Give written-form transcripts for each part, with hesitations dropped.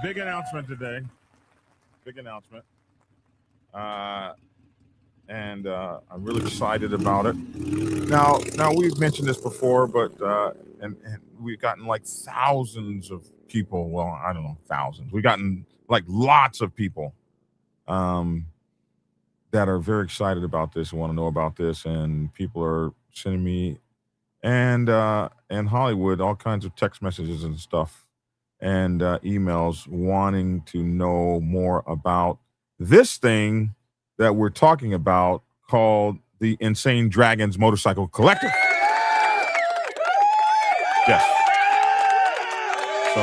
Big announcement today. Big announcement. And I'm really excited about it. Now we've mentioned this before, but and we've gotten like thousands of people. Well, I don't know, thousands. We've gotten like lots of people that are very excited about this and want to know about this, and people are sending me and Hollywood all kinds of text messages and stuff and emails wanting to know more about this thing that we're talking about called the Insane Dragons Motorcycle Collective. Yes. So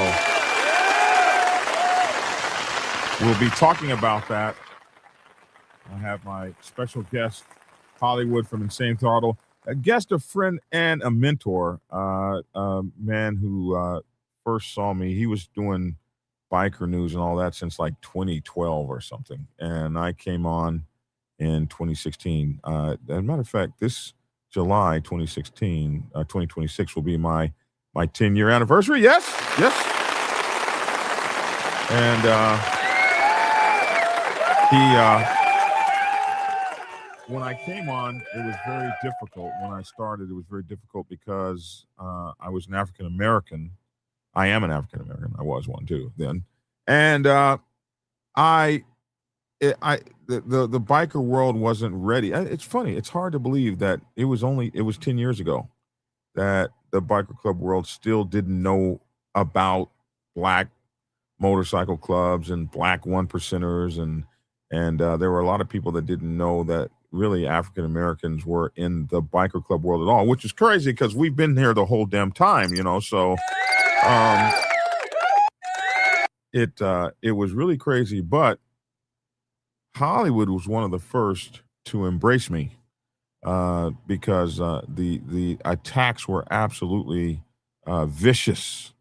we'll be talking about that. I have my special guest, Hollywood from Insane Throttle, a guest, a friend, and a mentor, a man who first saw me. He was doing biker news and all that since like 2012 or something. And I came on in 2016. As a matter of fact, this July 2016, 2026 will be my 10-year anniversary. Yes. And when I came on, it was very difficult. When I started, it was very difficult because I was an African American. I am an African American. I was one too then, and the biker world wasn't ready. It's funny. It's hard to believe that it was 10 years ago that the biker club world still didn't know about black motorcycle clubs and black one percenters, and there were a lot of people that didn't know that really African Americans were in the biker club world at all, which is crazy because we've been here the whole damn time, so it was really crazy. But Hollywood was one of the first to embrace me because the attacks were absolutely vicious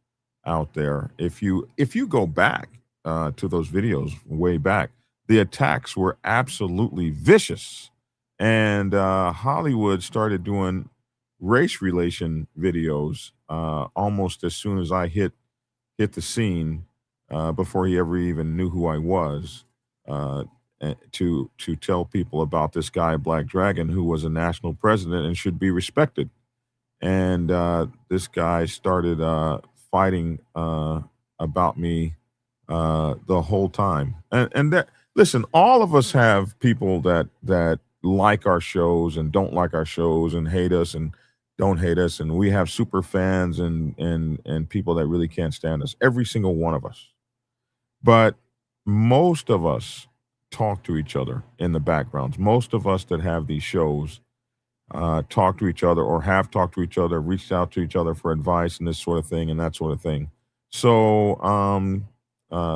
out there. If you go back to those videos way back, the attacks were absolutely vicious. And Hollywood started doing race relation videos almost as soon as I hit the scene, before he ever even knew who I was, to tell people about this guy, Black Dragon, who was a national president and should be respected. And this guy started fighting about me the whole time. And that, listen, all of us have people that like our shows and don't like our shows and hate us and don't hate us, and we have super fans and people that really can't stand us. Every single one of us. But most of us talk to each other in the backgrounds. Most of us that have these shows talk to each other or have talked to each other, reached out to each other for advice and this sort of thing and that sort of thing. So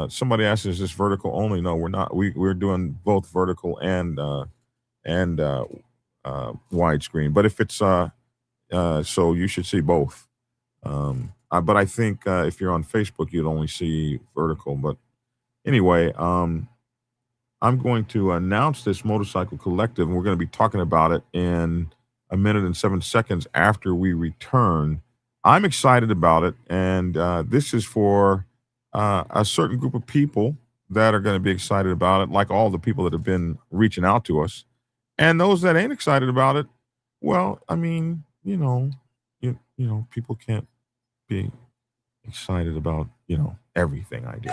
somebody asked, is this vertical only? No, we're not. We're doing both vertical and widescreen. But if it's so you should see both. But I think if you're on Facebook, you'd only see vertical. But anyway, I'm going to announce this motorcycle collective, and we're going to be talking about it in a minute and 7 seconds after we return. I'm excited about it, and this is for a certain group of people that are going to be excited about it, like all the people that have been reaching out to us. And those that ain't excited about it, well, I mean, people can't be excited about, everything I do.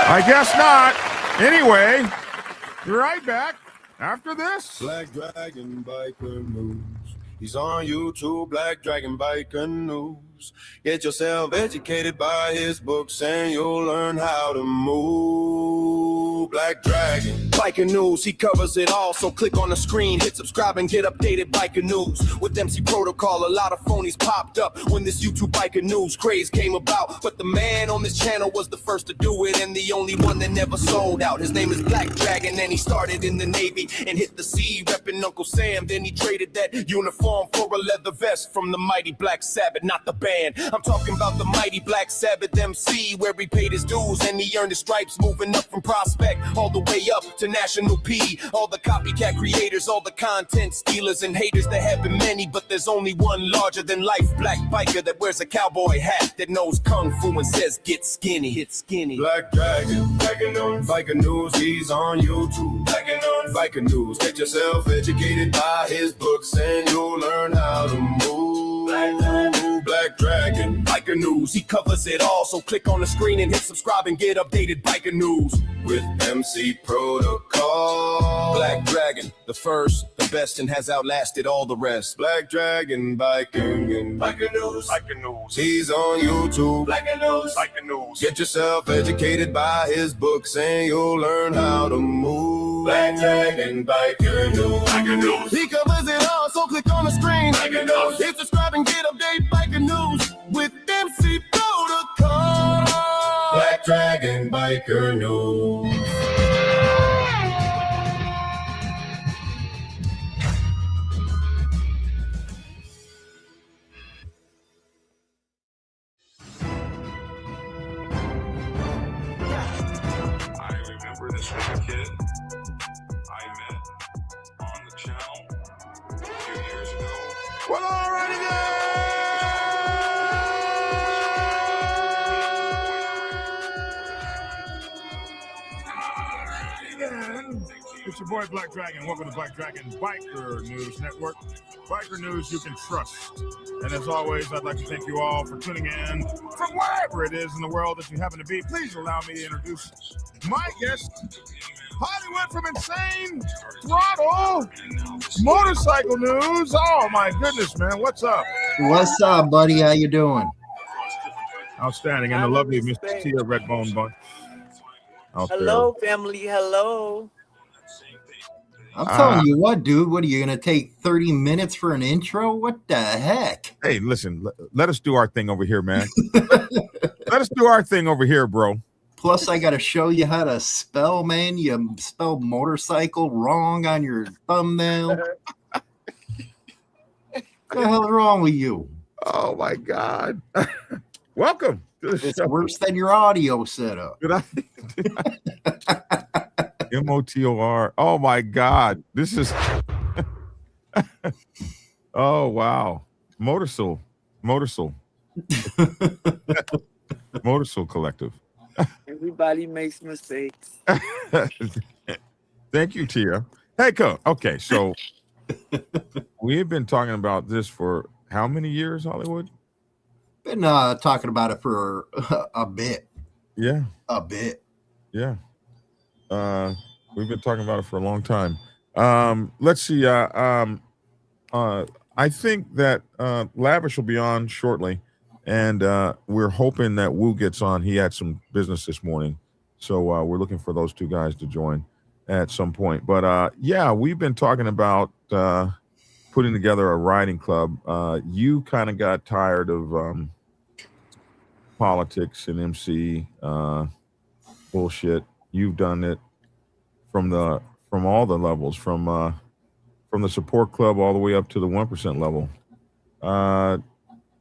I guess not. Anyway, be right back after this. Black Dragon Biker News. He's on YouTube, Black Dragon Biker News. Get yourself educated by his books and you'll learn how to move. Black Dragon Biker News, he covers it all, so click on the screen, hit subscribe and get updated Biker News. With MC Protocol, a lot of phonies popped up when this YouTube Biker News craze came about. But the man on this channel was the first to do it and the only one that never sold out. His name is Black Dragon and he started in the Navy and hit the sea repping Uncle Sam. Then he traded that uniform for a leather vest from the mighty Black Sabbath, not the band. I'm talking about the mighty Black Sabbath MC, where he paid his dues and he earned his stripes, moving up from Prospect all the way up to National P. All the copycat creators, all the content stealers and haters, there have been many, but there's only one larger than than life black biker that wears a cowboy hat, that knows kung fu and says get skinny. Get skinny. Black Dragon, biker news, he's on YouTube. Biker news, get yourself educated by his books and you'll learn how to move. Black Dragon, biker news, he covers it all. So click on the screen and hit subscribe and get updated biker news with MC Protocol. Black Dragon, the first, the best, and has outlasted all the rest. Black Dragon, biker news. He's on YouTube. Biker news. Get yourself educated by his books and you'll learn how to move. Black Dragon, biker news. He covers it all, so click on the screen. Hit subscribe and get updated biker news with MC Protocol. Black Dragon, biker news. I remember this little kid I met on the channel a few years ago. Well, alrighty then. It's your boy Black Dragon. Welcome to Black Dragon Biker News Network. Biker news you can trust. And as always, I'd like to thank you all for tuning in from wherever it is in the world that you happen to be. Please allow me to introduce my guest, Hollywood from Insane Throttle Motorcycle News. Oh my goodness, man. What's up? What's up, buddy? How you doing? Outstanding. And the lovely Miss Tia Redbone Bunch. Hello, family. Hello. I'm telling you what, dude. What are you going to take 30 minutes for an intro? What the heck? Hey, listen, let us do our thing over here, man. Let us do our thing over here, bro. Plus, I got to show you how to spell, man. You spell motorcycle wrong on your thumbnail. What the hell is wrong with you? Oh, my God. Welcome. It's worse than your audio setup. MOTOR. Oh, my God. This is... Oh, wow. Motorcycle Collective. Everybody makes mistakes. Thank you, Tia. Hey, okay, so we've been talking about this for how many years, Hollywood? Been talking about it for a bit. Yeah. A bit. Yeah. We've been talking about it for a long time. Let's see. I think that Lavish will be on shortly, and we're hoping that Wu gets on. He had some business this morning, so we're looking for those two guys to join at some point. But yeah, we've been talking about putting together a riding club. You kind of got tired of politics and MC bullshit. You've done it from all the levels, from the support club all the way up to the 1% level.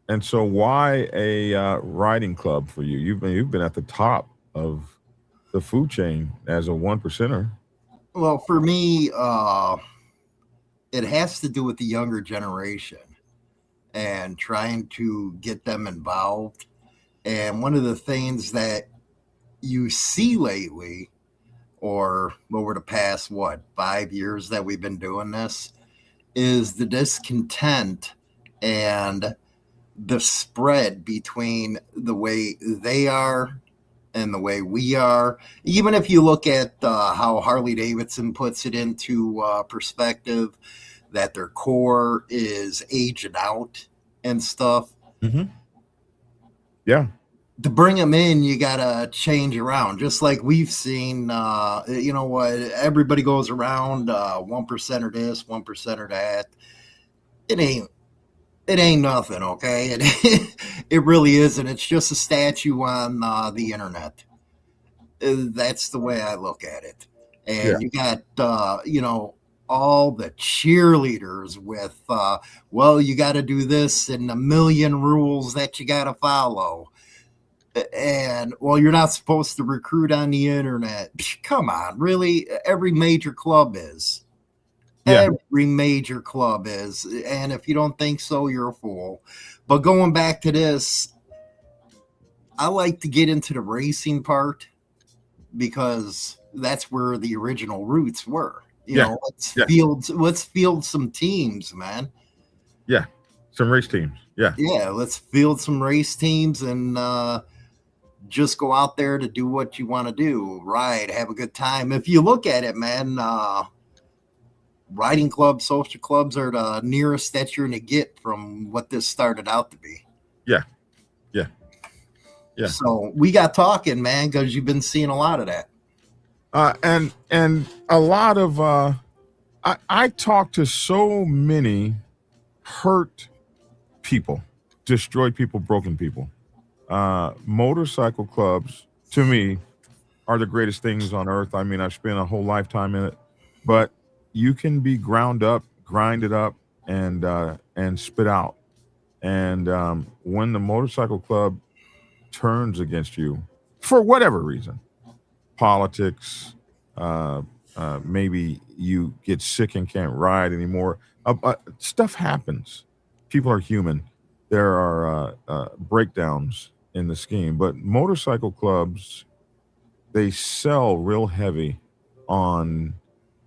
And so why a riding club for you? You've been at the top of the food chain as a 1%er. Well, for me, it has to do with the younger generation and trying to get them involved. And one of the things that you see lately, or over the past, 5 years that we've been doing this, is the discontent and the spread between the way they are and the way we are. Even if you look at how Harley Davidson puts it into perspective, that their core is aging out and stuff. Mm-hmm. Yeah. To bring them in, you got to change around. Just like we've seen, you know what, everybody goes around 1% or this, 1% or that. It ain't nothing, okay? It really isn't. It's just a statue on the internet. That's the way I look at it. And you got, you know, all the cheerleaders with, well, you got to do this and a million rules that you got to follow. And, well, you're not supposed to recruit on the internet. Come on, really? Every major club is. Yeah. Every major club is. And if you don't think so, you're a fool. But going back to this, I like to get into the racing part because that's where the original roots were. You Yeah. know, Yeah. let's field some teams, man. Yeah. Some race teams. Yeah. Yeah, let's field some race teams and just go out there to do what you want to do, ride, have a good time. If you look at it, man, riding clubs, social clubs are the nearest that you're going to get from what this started out to be. Yeah. Yeah. Yeah. So we got talking, man, because you've been seeing a lot of that. And a lot of I talk to so many hurt people, destroyed people, broken people. Motorcycle clubs, to me, are the greatest things on earth. I mean, I've spent a whole lifetime in it, but you can be ground up, grinded up, and spit out. And when the motorcycle club turns against you for whatever reason, politics, maybe you get sick and can't ride anymore. Stuff happens. People are human. There are breakdowns in the scheme, but motorcycle clubs, they sell real heavy on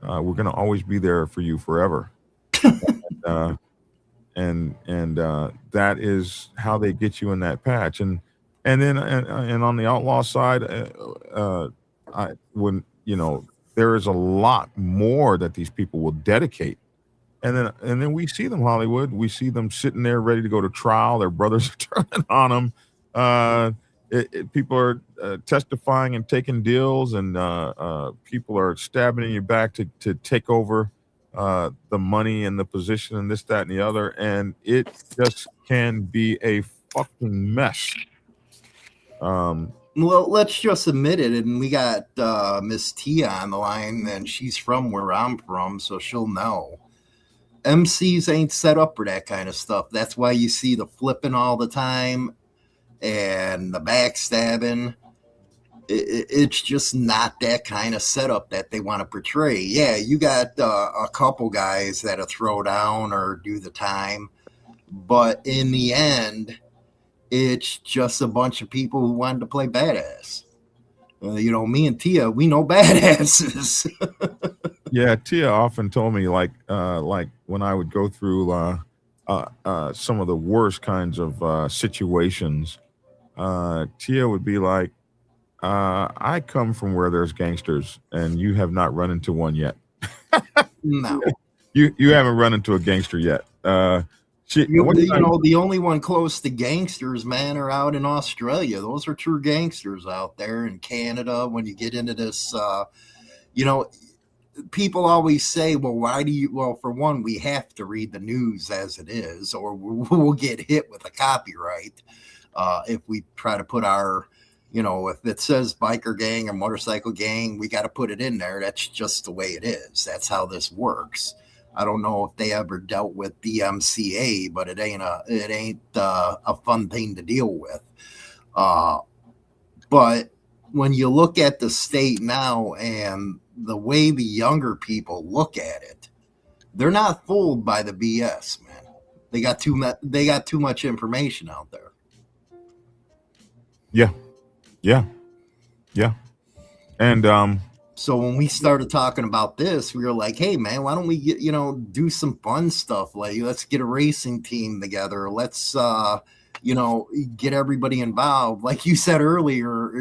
we're going to always be there for you forever. uh, and that is how they get you in that patch. And on the outlaw side, when there is a lot more that these people will dedicate, and then we see them, Hollywood. We see them sitting there ready to go to trial. Their brothers are turning on them. People are testifying and taking deals, and people are stabbing in your back to take over the money and the position and this, that, and the other. And it just can be a fucking mess. Well, let's just admit it. And we got Miss Tia on the line, and she's from where I'm from, so she'll know. MCs ain't set up for that kind of stuff. That's why you see the flipping all the time and the backstabbing. It's just not that kind of setup that they want to portray. Yeah, you got a couple guys that'll throw down or do the time, but in the end, it's just a bunch of people who wanted to play badass. Me and Tia, we know badasses. Yeah, Tia often told me, like when I would go through some of the worst kinds of situations, Tia would be like, I come from where there's gangsters, and you have not run into one yet. No. You haven't run into a gangster yet. The only one close to gangsters, man, are out in Australia. Those are true gangsters out there in Canada. When you get into this, people always say, well, why do you? Well, for one, we have to read the news as it is, or we'll get hit with a copyright if we try to put our, if it says biker gang or motorcycle gang, we got to put it in there. That's just the way it is. That's how this works. I don't know if they ever dealt with DMCA, but it ain't a fun thing to deal with. But when you look at the state now and the way the younger people look at it, they're not fooled by the BS, man. They got too much information out there. Yeah. And so when we started talking about this, we were like, hey, man, why don't we get, do some fun stuff? Like, let's get a racing team together. Let's, get everybody involved. Like you said earlier,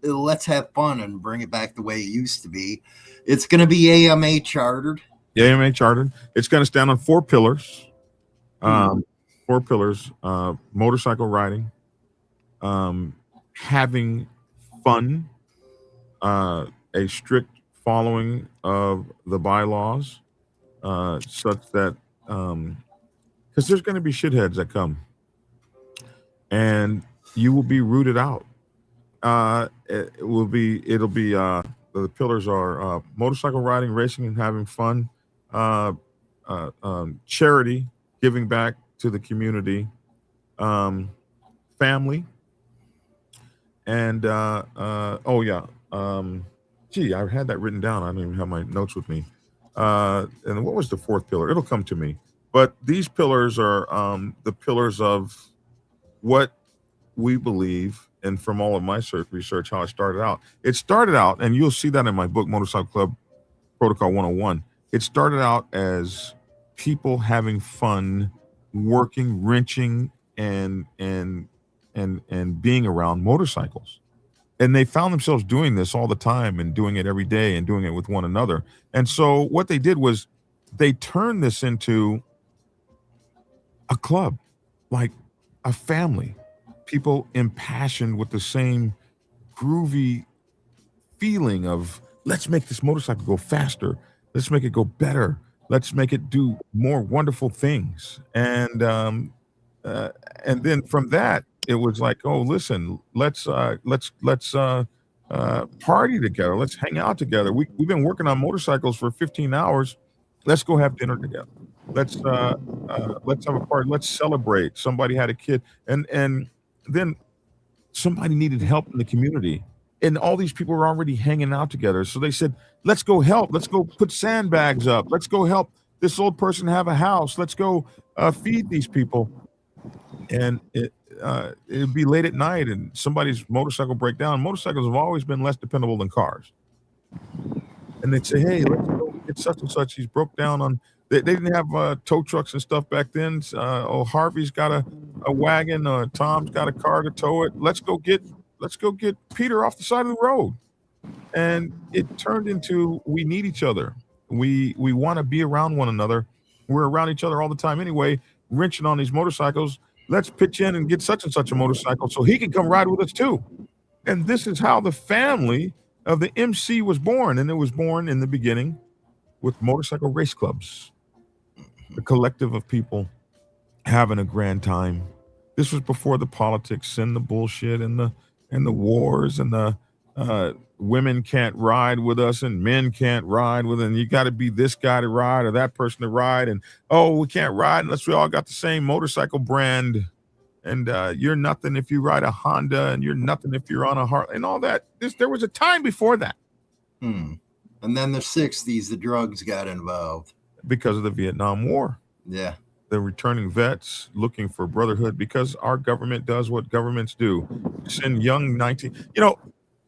let's have fun and bring it back the way it used to be. It's going to be AMA chartered. AMA chartered. It's going to stand on 4 pillars. 4 pillars, motorcycle riding, having fun, a strict following of the bylaws, such that because there's going to be shitheads that come, and you will be rooted out. It'll be the pillars are motorcycle riding, racing, and having fun, charity, giving back to the community, family, and I had that written down. I don't even have my notes with me. And what was the fourth pillar? It'll come to me. But these pillars are the pillars of what we believe, and from all of my research, how it started out. It started out, and you'll see that in my book, Motorcycle Club Protocol 101. It started out as people having fun, working, wrenching, and being around motorcycles. And they found themselves doing this all the time and doing it every day and doing it with one another. And so what they did was they turned this into a club, like a family, people impassioned with the same groovy feeling of let's make this motorcycle go faster, let's make it go better, let's make it do more wonderful things. And then from that it was like, oh, listen, let's party together, let's hang out together. We've been working on motorcycles for 15 hours, let's go have dinner together. Let's have a party. Let's celebrate. Somebody had a kid, and then somebody needed help in the community, and all these people were already hanging out together. So they said, "Let's go help. Let's go put sandbags up. Let's go help this old person have a house. Let's go feed these people." And it'd be late at night, and somebody's motorcycle break down. Motorcycles have always been less dependable than cars, and they'd say, "Hey, let's go get such and such. He's broke down on." They didn't have tow trucks and stuff back then. Harvey's got a wagon. Tom's got a car to tow it. Let's go get Peter off the side of the road. And it turned into we need each other. We want to be around one another. We're around each other all the time anyway, wrenching on these motorcycles. Let's pitch in and get such and such a motorcycle so he can come ride with us too. And this is how the family of the MC was born. And it was born in the beginning with motorcycle race clubs. The collective of people having a grand time. This was before the politics and the bullshit and the wars and the women can't ride with us and men can't ride with, and you got to be this guy to ride or that person to ride, and we can't ride unless we all got the same motorcycle brand, and you're nothing if you ride a Honda, and you're nothing if you're on a Harley, and all that. There was a time before that. And then the 60s, the drugs got involved. Because of the Vietnam War. Yeah. The returning vets looking for brotherhood because our government does what governments do. Send young 19.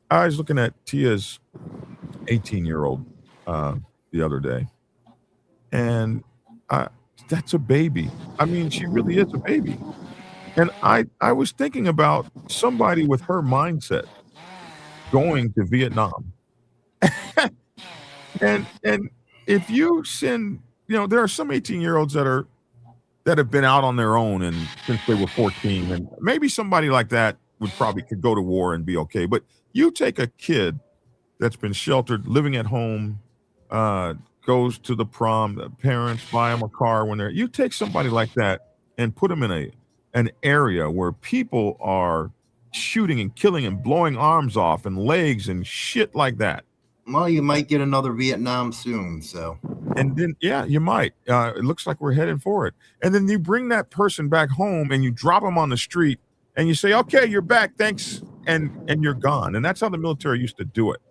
I was looking at Tia's 18-year-old the other day. And that's a baby. I mean, she really is a baby. And I was thinking about somebody with her mindset going to Vietnam. and if you send, there are some 18-year-olds that have been out on their own and since they were 14, and maybe somebody like that could go to war and be okay. But you take a kid that's been sheltered, living at home, goes to the prom, the parents buy them a car you take somebody like that and put them in an area where people are shooting and killing and blowing arms off and legs and shit like that. Well, you might get another Vietnam soon, so. And then, yeah, you might. It looks like we're heading for it. And then you bring that person back home and you drop them on the street and you say, okay, you're back, thanks, and you're gone. And that's how the military used to do it.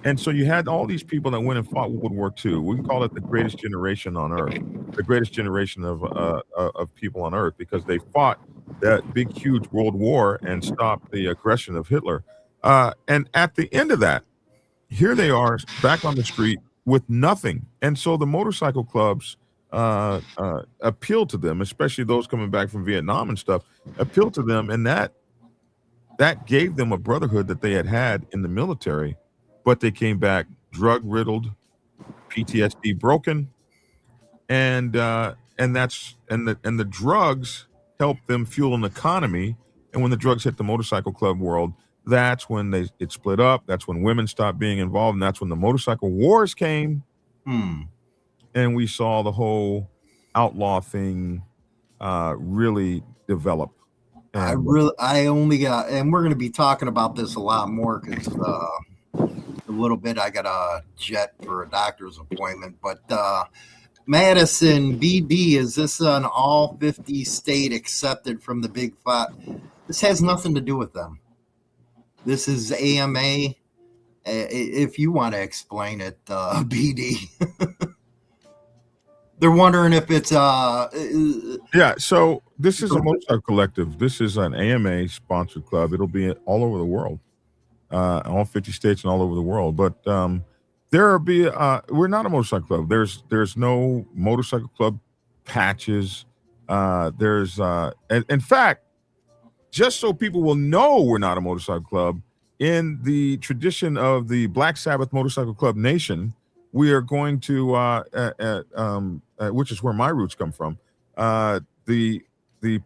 And so you had all these people that went and fought World War II. We can call it the greatest generation on Earth, the greatest generation of people on Earth, because they fought that big, huge world war and stopped the aggression of Hitler. And at the end of that, here they are back on the street with nothing. And so the motorcycle clubs appeal to them, especially those coming back from Vietnam and stuff, appeal to them. And that gave them a brotherhood that they had in the military, but they came back drug riddled, PTSD broken. And the drugs helped them fuel an economy. And when the drugs hit the motorcycle club world, that's when it split up. That's when women stopped being involved. And that's when the motorcycle wars came. And we saw the whole outlaw thing really develop. And I only got, and we're going to be talking about this a lot more because a little bit I got a jet for a doctor's appointment. But Madison, BD, is this an all 50 state accepted from the Big Five? This has nothing to do with them. This is AMA. If you want to explain it, BD. They're wondering if it's Yeah, so this is a motorcycle collective. This is an AMA sponsored club. It'll be all over the world, all 50 states and all over the world. But we're not a motorcycle club. There's no motorcycle club patches. In fact, just so people will know we're not a motorcycle club, in the tradition of the Black Sabbath Motorcycle Club Nation, we are going to, which is where my roots come from. The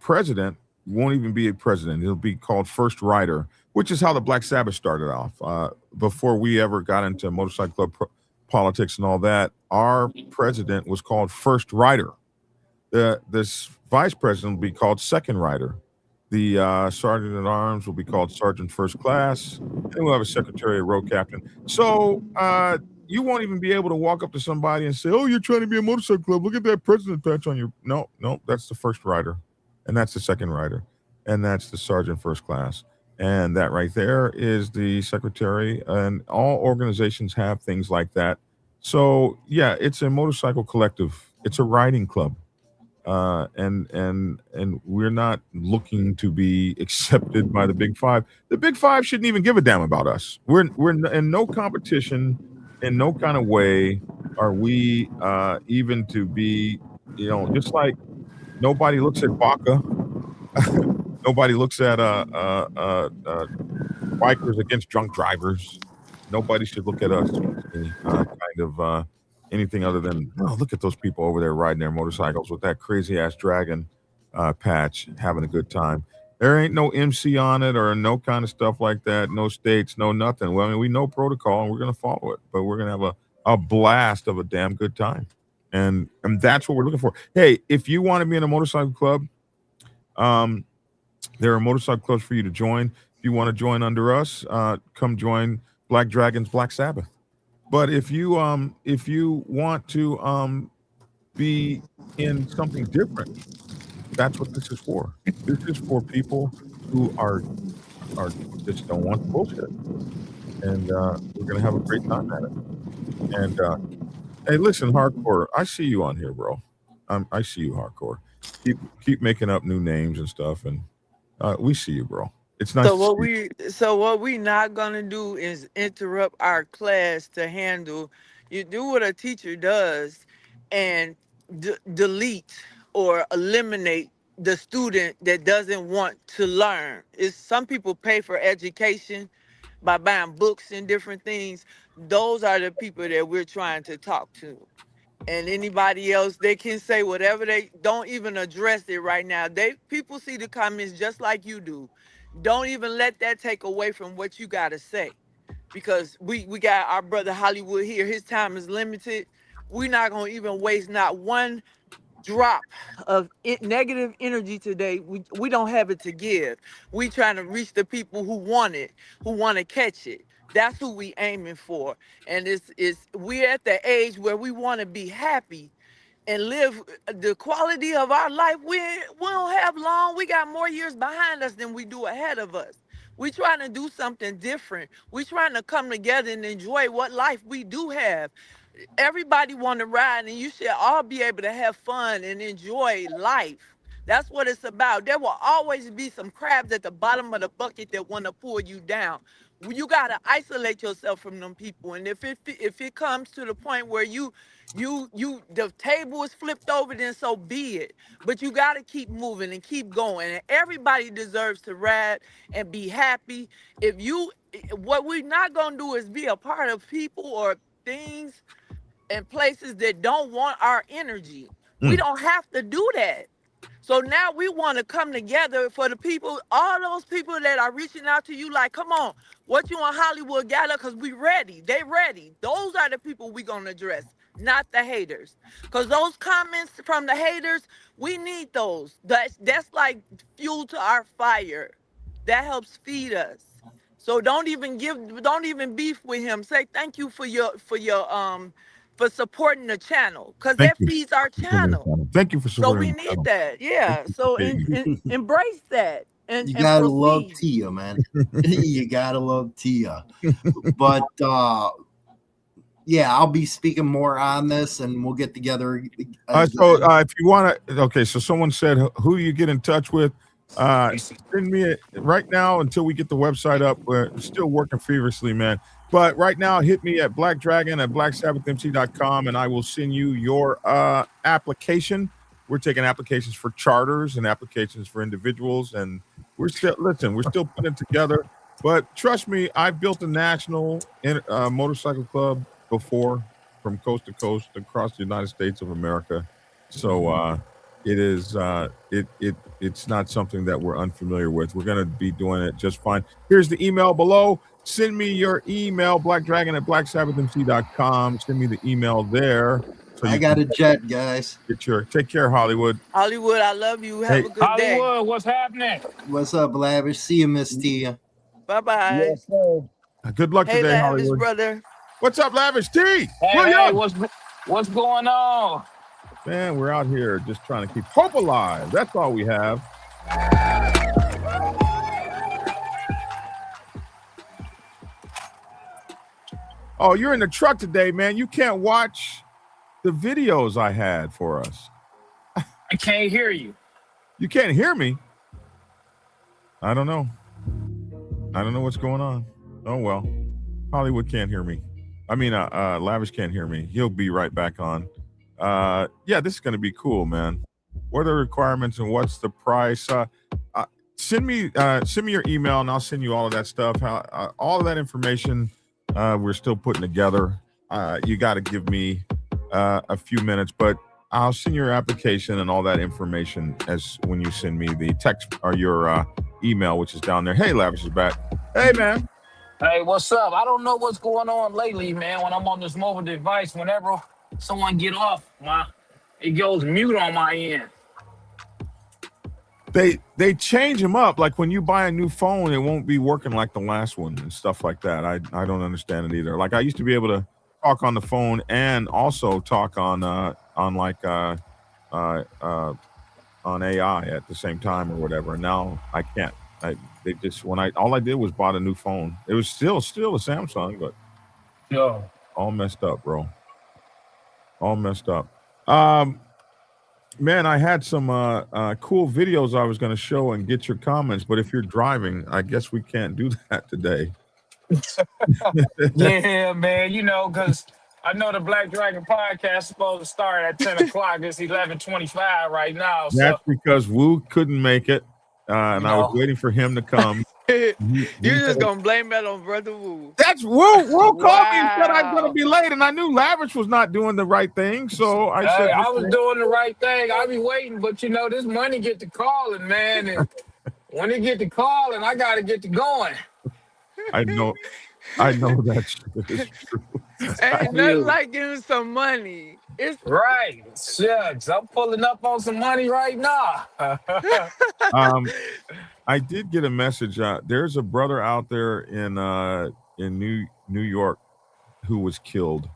president won't even be a president; he'll be called First Rider, which is how the Black Sabbath started off. Before we ever got into motorcycle club politics and all that, our president was called First Rider. This vice president will be called Second Rider. The sergeant at arms will be called Sergeant First Class, and we'll have a secretary, a row captain. So you won't even be able to walk up to somebody and say, "Oh, you're trying to be a motorcycle club. Look at that president patch on your." No, no, that's the first rider, and that's the second rider, and that's the Sergeant First Class, and that right there is the secretary. And all organizations have things like that. So yeah, it's a motorcycle collective. It's a riding club, and we're not looking to be accepted by the Big Five. The Big Five shouldn't even give a damn about us. We're in no competition, in no kind of way are we even to be, just like nobody looks at Baca, nobody looks at bikers against drunk drivers. Nobody should look at us anything other than, oh, look at those people over there riding their motorcycles with that crazy ass dragon patch, having a good time. There ain't no MC on it or no kind of stuff like that. No states, no nothing. Well, I mean, we know protocol and we're gonna follow it, but we're gonna have a blast of a damn good time, and that's what we're looking for. Hey, if you want to be in a motorcycle club, um, there are motorcycle clubs for you to join. If you want to join under us, come join Black Dragons Black Sabbath. But if you want to be in something different, that's what this is for. This is for people who are just don't want the bullshit, and we're gonna have a great time at it. And hey, listen, hardcore, I see you on here, bro. I see you, hardcore. Keep making up new names and stuff, and we see you, bro. It's nice So to see what you. we not gonna do is interrupt our class to handle. You do what a teacher does, and delete or eliminate the student that doesn't want to learn. Is some people pay for education by buying books and different things. Those are the people that we're trying to talk to. And anybody else, they can say whatever. They don't even address it right now. People see the comments just like you do. Don't even let that take away from what you got to say, because we got our brother Hollywood here. His time is limited. We're not gonna even waste not one drop of negative energy today. We don't have it to give. We trying to reach the people who want it, who want to catch it. That's who we aiming for. And we're at the age where we want to be happy and live the quality of our life. We don't have long. We got more years behind us than we do ahead of us. We trying to do something different. We trying to come together and enjoy what life we do have. Everybody want to ride, and you should all be able to have fun and enjoy life. That's what it's about. There will always be some crabs at the bottom of the bucket that want to pull you down. You got to isolate yourself from them people. And if it comes to the point where the table is flipped over, then so be it. But you got to keep moving and keep going. And everybody deserves to ride and be happy. What we're not gonna do is be a part of people or things and places that don't want our energy. We Mm. don't have to do that. So now we want to come together for the people, all those people that are reaching out to you like, come on, what you in Hollywood gather, because we ready. They ready. Those are the people we going to address, not the haters. Because those comments from the haters, we need those. That's like fuel to our fire. That helps feed us. So don't even beef with him. Say thank you for supporting the channel, because Thank that you. feeds our Supporting the channel. channel. Thank you for So supporting we the need channel. that. Thank Yeah. you So for embrace that you and gotta love proceed. Tia, man. You gotta love Tia. But yeah, I'll be speaking more on this, and we'll get together. If you want to, okay. So someone said, who you get in touch with? Send me right now until we get the website up. We're still working feverishly, man. But right now, hit me at Black Dragon at blacksabbathmc.com, and I will send you your application. We're taking applications for charters and applications for individuals, and we're still putting it together. But trust me, I've built a national motorcycle club before, from coast to coast across the United States of America. So it is it's not something that we're unfamiliar with. We're going to be doing it just fine. Here's the email below. Send me your email, blackdragon at blacksabbathmc.com. Send me the email there. So I got a jet, guys. Take care, Hollywood. Hollywood, I love you. Have a good day. Hollywood, what's happening? What's up, Lavish? See you, Miss Tia. Bye-bye. Yes, sir. Good luck Hey, today, Lavish, Hollywood. brother. What's up, Lavish T? Hey, what's going on? Man, we're out here just trying to keep hope alive. That's all we have. Oh, you're in the truck today, man. You can't watch the videos I had for us. I can't hear you. You can't hear me? I don't know. I don't know what's going on. Oh, well. Hollywood can't hear me. I mean, Lavish can't hear me. He'll be right back on. Yeah, this is going to be cool, man. What are the requirements and what's the price? Send me your email and I'll send you all of that stuff. All of that information we're still putting together. You got to give me a few minutes, but I'll send your application and all that information as when you send me the text or your email, which is down there. Hey, Lavish is back. Hey, man. Hey, what's up? I don't know what's going on lately, man. When I'm on this mobile device, whenever someone get off, it goes mute on my end. They change them up. Like when you buy a new phone, it won't be working like the last one and stuff like that. I don't understand it either. Like I used to be able to talk on the phone and also talk on AI at the same time or whatever. And now I can't. All I did was bought a new phone. It was still a Samsung, but all messed up, bro. All messed up. Man, I had some cool videos I was going to show and get your comments, but if you're driving, I guess we can't do that today. Yeah, man, because I know the Black Dragon podcast is supposed to start at 10 o'clock. It's 11:25 right now. That's because Wu couldn't make it, and I was waiting for him to come. You're just going to blame that on Brother Wu. That's Wu. Wu called me and said I'm going to be late, and I knew Lavish was not doing the right thing, so I said... I was doing the right thing. I be waiting, but, this money get to calling, man, and when it get to calling, I got to get to going. I know that shit is true. Ain't nothing like getting some money. It's right. Shucks, I'm pulling up on some money right now. I did get a message. There's a brother out there in New York who was killed,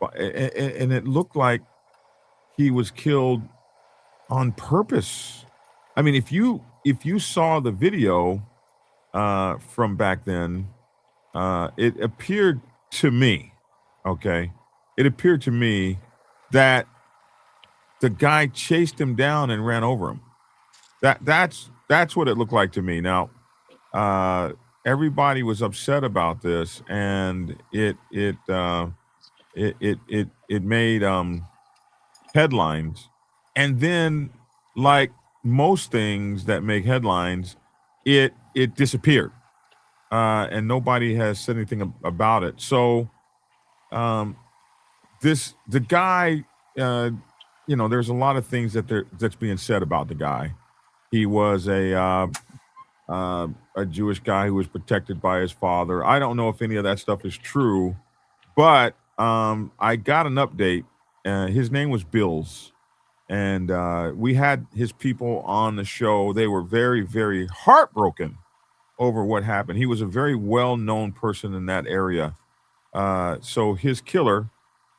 and it looked like he was killed on purpose. I mean, if you saw the video from back then, it appeared to me, that the guy chased him down and ran over him. That's what it looked like to me. Now, everybody was upset about this, and it made headlines, and then, like most things that make headlines, it disappeared, and nobody has said anything about it. So, the guy, there's a lot of things that's being said about the guy. He was a Jewish guy who was protected by his father. I don't know if any of that stuff is true, but I got an update. His name was Bills, and we had his people on the show. They were very, very heartbroken over what happened. He was a very well-known person in that area. So his killer,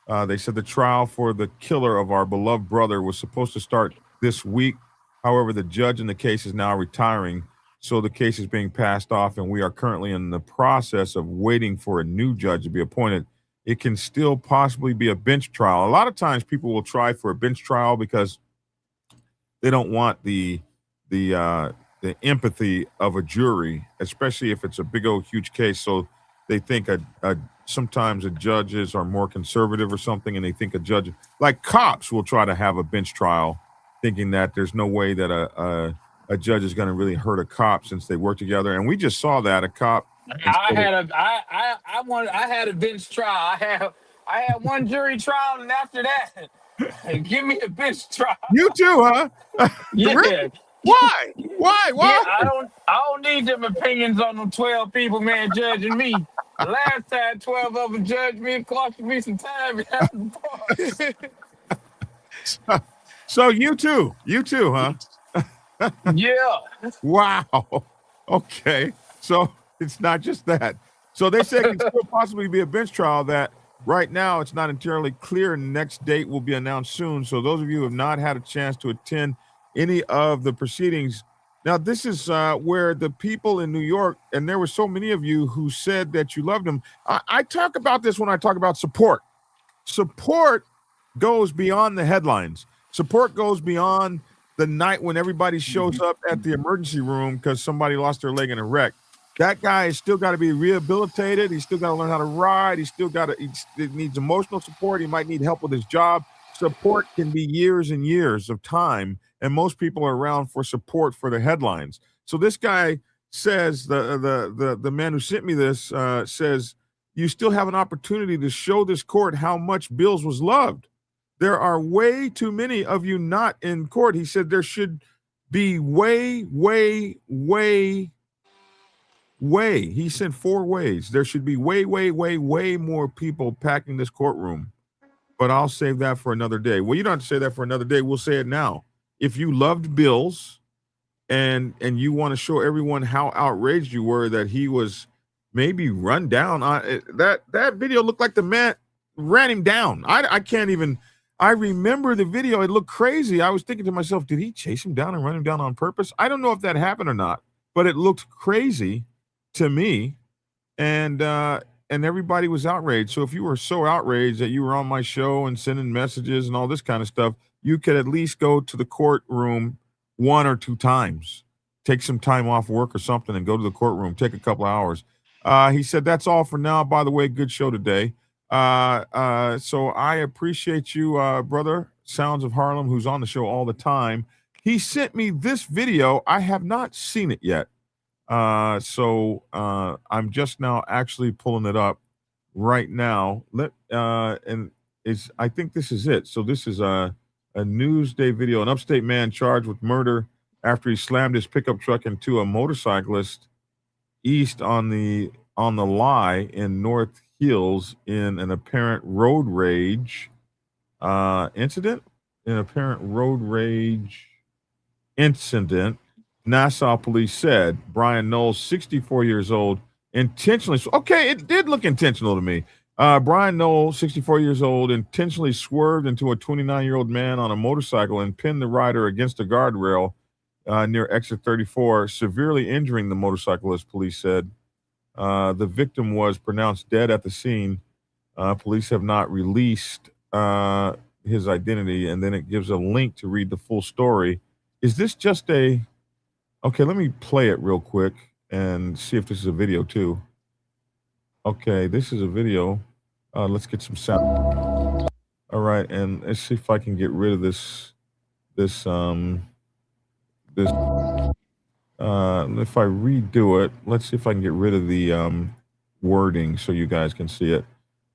they said the trial for the killer of our beloved brother was supposed to start this week. However, the judge in the case is now retiring, so the case is being passed off, and we are currently in the process of waiting for a new judge to be appointed. it can still possibly be a bench trial. A lot of times people will try for a bench trial because they don't want the empathy of a jury, especially if it's a big old huge case. So they think sometimes the judges are more conservative or something, and they think a judge, like cops, will try to have a bench trial, thinking that there's no way that a judge is going to really hurt a cop since they work together. And we just saw that a cop. I had a bench trial. I had one jury trial, and after that, give me a bench trial. You too, huh? Really? Yeah. Why? Why? Yeah, Why? I don't need them opinions on them 12 people, man, judging me. Last time 12 of them judged me, it cost me some time behind the bars. So you too, huh? Yeah. Wow. Okay. So it's not just that. So they say it can still possibly be a bench trial that right now it's not entirely clear. Next date will be announced soon. So those of you who have not had a chance to attend any of the proceedings, now this is where the people in New York, and there were so many of you who said that you loved them. I talk about this when I talk about support. Support goes beyond the headlines. Support goes beyond the night when everybody shows up at the emergency room because somebody lost their leg in a wreck. That guy has still got to be rehabilitated. He's still got to learn how to ride. He needs emotional support. He might need help with his job. Support can be years and years of time, and most people are around for support for the headlines. So this guy says, the man who sent me this says, you still have an opportunity to show this court how much Bills was loved. There are way too many of you not in court. He said there should be way. He said 4 ways. There should be way more people packing this courtroom. But I'll save that for another day. Well, you don't have to say that for another day. We'll say it now. If you loved Bills and you want to show everyone how outraged you were that he was maybe run down, that video looked like the man ran him down. I can't even. I remember the video. It looked crazy. I was thinking to myself, did he chase him down and run him down on purpose? I don't know if that happened or not, but it looked crazy to me. And everybody was outraged. So if you were so outraged that you were on my show and sending messages and all this kind of stuff, you could at least go to the courtroom 1 or 2 times. Take some time off work or something and go to the courtroom. Take a couple of hours. He said, that's all for now. By the way, good show today. So I appreciate you, brother, Sounds of Harlem, who's on the show all the time. He sent me this video. I have not seen it yet. So I'm just now actually pulling it up right now. I think this is it. So this is a Newsday video, an upstate man charged with murder after he slammed his pickup truck into a motorcyclist east on the Lie in North Hills in an apparent road rage incident. Nassau police said Brian Knowles, 64 years old, intentionally. Okay, it did look intentional to me. Brian Knowles, 64 years old, intentionally swerved into a 29-year-old man on a motorcycle and pinned the rider against a guardrail near exit 34, severely injuring the motorcyclist, police said. The victim was pronounced dead at the scene. Police have not released his identity, and then it gives a link to read the full story. Is this just a... Okay, let me play it real quick and see if this is a video too. Okay, this is a video. Let's get some sound. All right, and let's see if I can get rid of this. If I redo it, let's see if I can get rid of the wording so you guys can see it.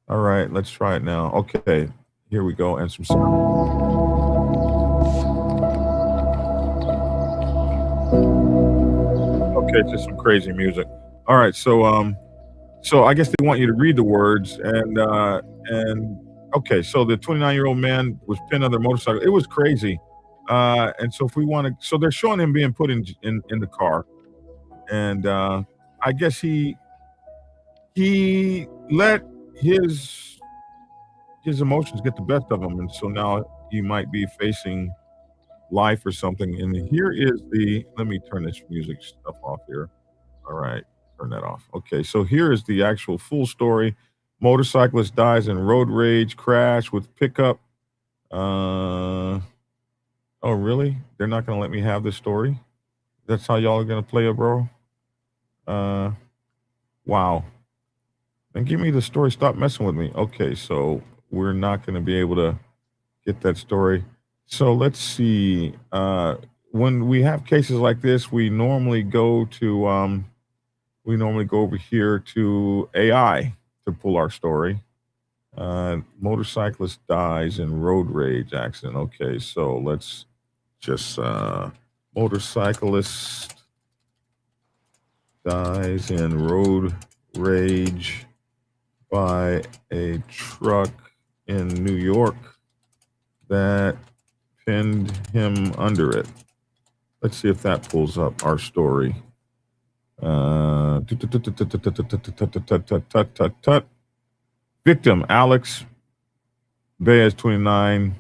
All right, let's try it now. Okay, here we go, and some sound. Okay, just some crazy music. All right, so I guess they want you to read the words, and okay, so the 29-year-old man was pinned on their motorcycle. It was crazy, and so if we want to, so they're showing him being put in the car, and I guess he let his emotions get the best of him, and so now he might be facing life or something. And here is let me turn this music stuff off here. All right, turn that off. Okay, so here is the actual full story. Motorcyclist dies in road rage crash with pickup. Uh, oh, really? They're not going to let me have this story? That's how y'all are going to play it, bro? Uh, wow. Then give me the story. Stop messing with me. Okay, so we're not going to be able to get that story. So let's see. When we have cases like this, we normally go over here to AI to pull our story. Motorcyclist dies in road rage accident. Okay, so let's just motorcyclist dies in road rage by a truck in New York that pinned him under it. Let's see if that pulls up our story. Victim Alex Baez, 29,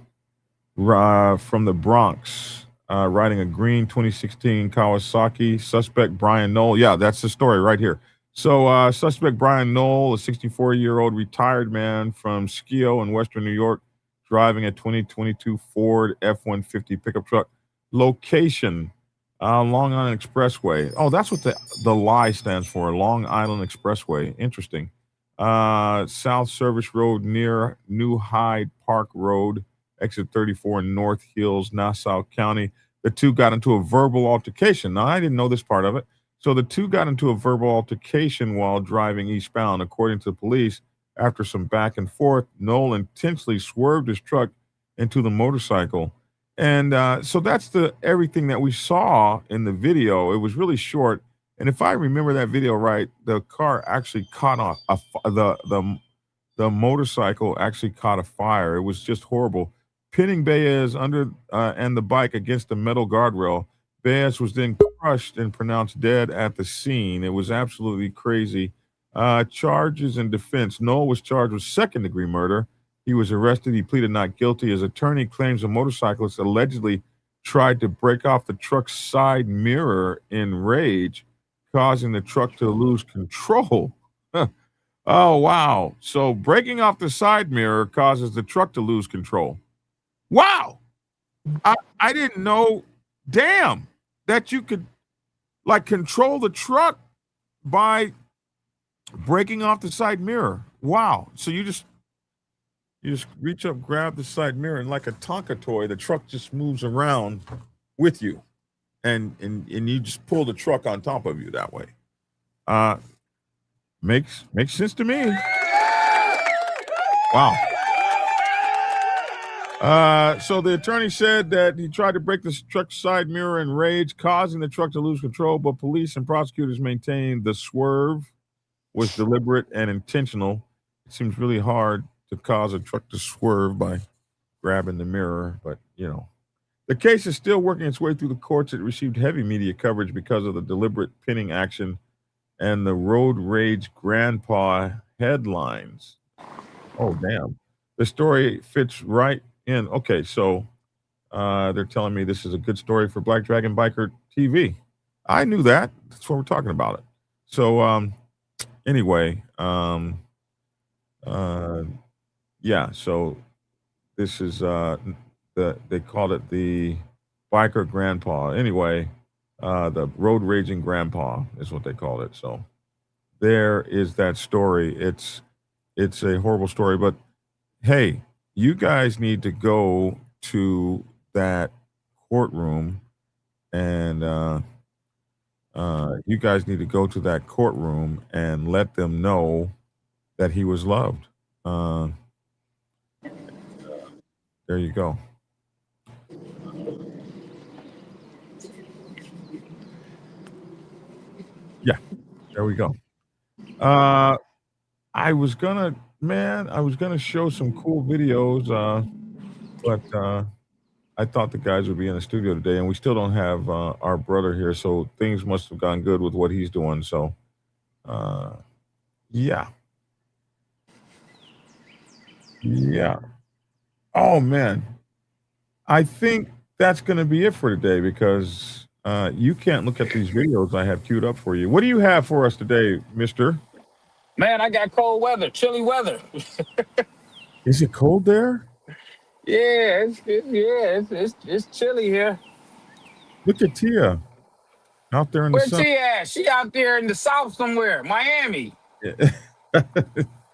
from the Bronx, riding a green 2016 Kawasaki. Suspect Brian Knoll. Yeah, that's the story right here. So, suspect Brian Knoll, a 64-year-old retired man from Skio in Western New York, driving a 2022 Ford F-150 pickup truck. Location, Long Island Expressway. Oh, that's what the lie stands for, Long Island Expressway. Interesting. South Service Road near New Hyde Park Road, exit 34 in North Hills, Nassau County. The two got into a verbal altercation. Now, I didn't know this part of it. So the two got into a verbal altercation while driving eastbound. According to the police, after some back and forth, Noel intentionally swerved his truck into the motorcycle. And so that's the everything that we saw in the video. It was really short. And if I remember that video right, the car actually caught on the motorcycle actually caught a fire. It was just horrible. Pinning Baez under and the bike against the metal guardrail. Baez was then crushed and pronounced dead at the scene. It was absolutely crazy. Charges in defense. Noel was charged with second-degree murder. He was arrested. He pleaded not guilty. His attorney claims the motorcyclist allegedly tried to break off the truck's side mirror in rage, causing the truck to lose control. Oh, wow. So breaking off the side mirror causes the truck to lose control. Wow. I didn't know, damn, that you could like control the truck by breaking off the side mirror. Wow. So you just reach up, grab the side mirror, and like a Tonka toy, the truck just moves around with you. And you just pull the truck on top of you that way. Makes sense to me. Wow. So the attorney said that he tried to break the truck's side mirror in rage, causing the truck to lose control, but police and prosecutors maintained the swerve was deliberate and intentional. It seems really hard to cause a truck to swerve by grabbing the mirror, but The case is still working its way through the courts. It received heavy media coverage because of the deliberate pinning action and the road rage grandpa headlines. Oh, damn. The story fits right in. Okay, so they're telling me this is a good story for Black Dragon Biker TV. I knew that. That's what we're talking about it. So anyway, yeah, so this is they called it the biker grandpa. Anyway, the road raging grandpa is what they called it. So there is that story. It's a horrible story, but hey, you guys need to go to that courtroom, and you guys need to go to that courtroom and let them know that he was loved. There you go. Yeah, there we go. I was gonna, show some cool videos, but I thought the guys would be in the studio today, and we still don't have our brother here, so things must have gone good with what he's doing. So, yeah, yeah. Oh man, I think that's going to be it for today because you can't look at these videos I have queued up for you. What do you have for us today, Mister? Man, I got cold weather, chilly weather. Is it cold there? Yeah, it's chilly here. Look at Tia out there in the Where sun. T at? She out there in the south somewhere, Miami.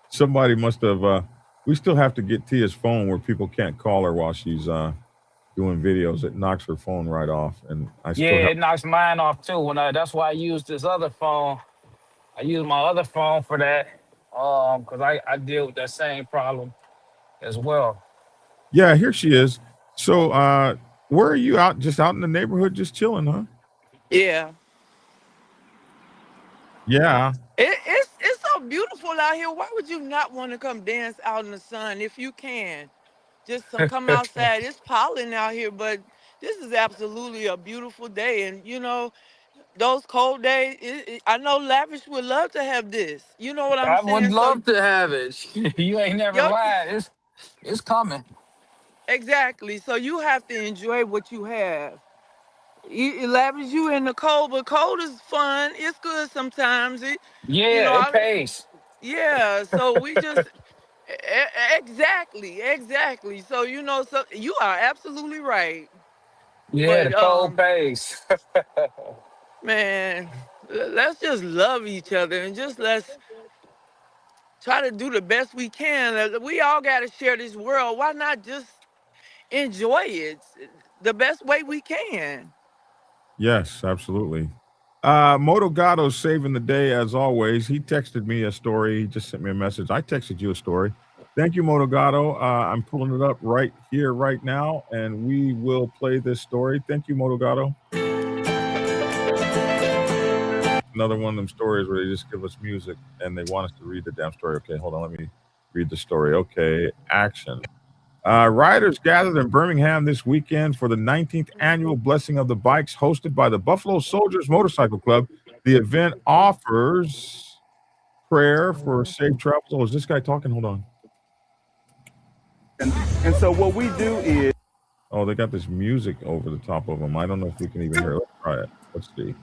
Somebody must have. We still have to get Tia's phone where people can't call her while she's doing videos. It knocks her phone right off, and I still Yeah, have. it knocks mine off too. That's why I use this other phone. I use my other phone for that. Cause I deal with that same problem as well. Yeah, here she is. So, where are you out? Just out in the neighborhood, just chilling, huh? Yeah. Yeah. It's so beautiful out here. Why would you not want to come dance out in the sun if you can? Just to come outside. It's pollen out here, but this is absolutely a beautiful day. And those cold days, I know Lavish would love to have this. You know what I'm I would saying? So, love to have it. You ain't never yo, lied. It's coming. exactly. So you have to enjoy what you have. Lavish, you in the cold, but cold is fun. It's good sometimes. Yeah, it I, pays. yeah. So we just exactly. So so you are absolutely right. Yeah, But the cold pays. man, let's just love each other and just let's try to do the best we can. We all got to share this world. Why not just enjoy it the best way we can? Yes, absolutely. Moto Gatto's saving the day as always. He texted me a story. He just sent me a message. I texted you a story. Thank you, Moto Gatto. I'm pulling it up right here, right now, and we will play this story. Thank you, Moto Gatto. Another one of them stories where they just give us music and they want us to read the damn story. Okay, hold on. Let me read the story. Okay, action. Riders gathered in Birmingham this weekend for the 19th annual Blessing of the Bikes hosted by the Buffalo Soldiers Motorcycle Club. The event offers prayer for safe travels. Oh, is this guy talking? Hold on. And so what we do is Oh, they got this music over the top of them. I don't know if we can even hear it. Let's try it. Let's see.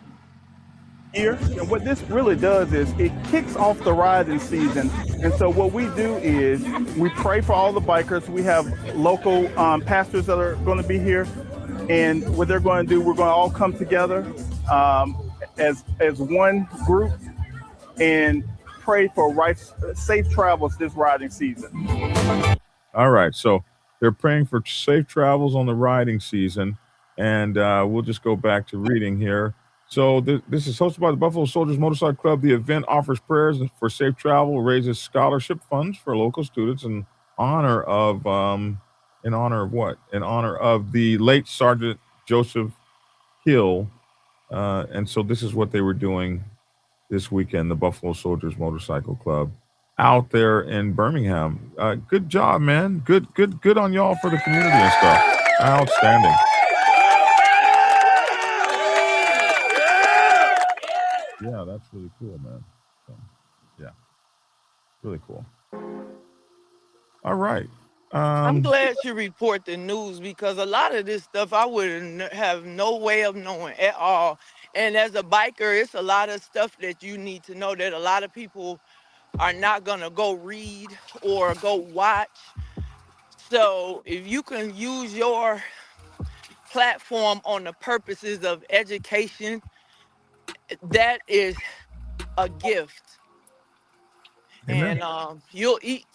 here, and what this really does is it kicks off the riding season. And so what we do is we pray for all the bikers. We have local pastors that are going to be here, and what they're going to do, we're going to all come together as one group and pray for safe travels this riding season. All right. So they're praying for safe travels on the riding season. And we'll just go back to reading here. So this is hosted by the Buffalo Soldiers Motorcycle Club. The event offers prayers for safe travel, raises scholarship funds for local students in honor of what? In honor of the late Sergeant Joseph Hill. And so this is what they were doing this weekend, the Buffalo Soldiers Motorcycle Club out there in Birmingham. Good job, man. Good on y'all for the community and stuff. Outstanding. Yeah, that's really cool, man. So, yeah, really cool. All right. I'm glad you report the news because a lot of this stuff I wouldn't have no way of knowing at all. And as a biker, it's a lot of stuff that you need to know that a lot of people are not going to go read or go watch. So if you can use your platform on the purposes of education, that is a gift. Amen. And you'll eat.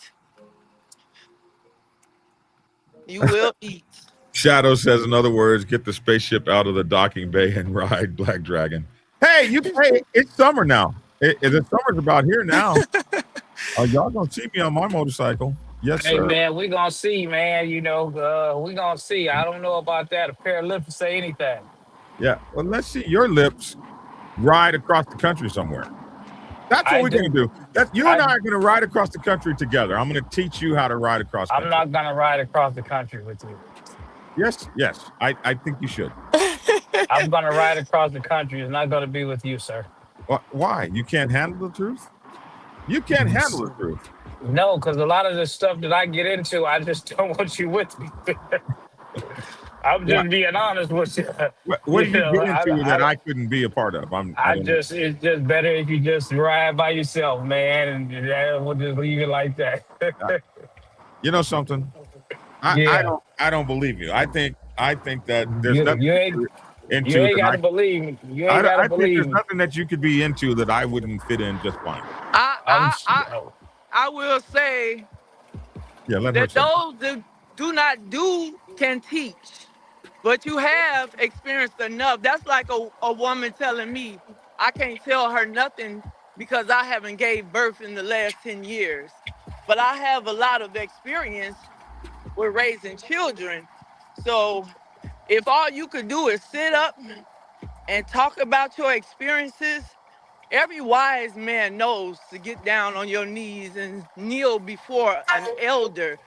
You will eat. Shadow says, in other words, get the spaceship out of the docking bay and ride Black Dragon. Hey, hey, it's summer now. The summer's about here now. Y'all gonna see me on my motorcycle? Yes, Hey sir. man, we gonna see, man. We gonna see. I don't know about that. A pair of lips to say anything. Yeah. Well, let's see your lips ride across the country somewhere. That's what I we're do. gonna do. You and I are gonna ride across the country together. I'm gonna teach you how to ride across country. I'm not gonna ride across the country with you. Yes. I think you should. I'm gonna ride across the country. It's not gonna be with you, sir. Why? You can't handle the truth? You can't handle the truth. No, because a lot of the stuff that I get into, I just don't want you with me. I'm What just being honest with you. what You do you know, get into that I couldn't be a part of? I don't know. it's just better if you just ride by yourself, man, and we'll just leave it like that. Uh, You know something? Yeah, I don't believe you. I think that there's you nothing you that ain't you're you into ain't that got to believe me. You ain't got to I think believe there's me. nothing that you could be into that I wouldn't fit in just fine. I I'm. I I I will say Yeah, let her that say. those that do not do can teach, but you have experienced enough. That's like a woman telling me I can't tell her nothing because I haven't gave birth in the last 10 years. But I have a lot of experience with raising children. So if all you could do is sit up and talk about your experiences, every wise man knows to get down on your knees and kneel before an elder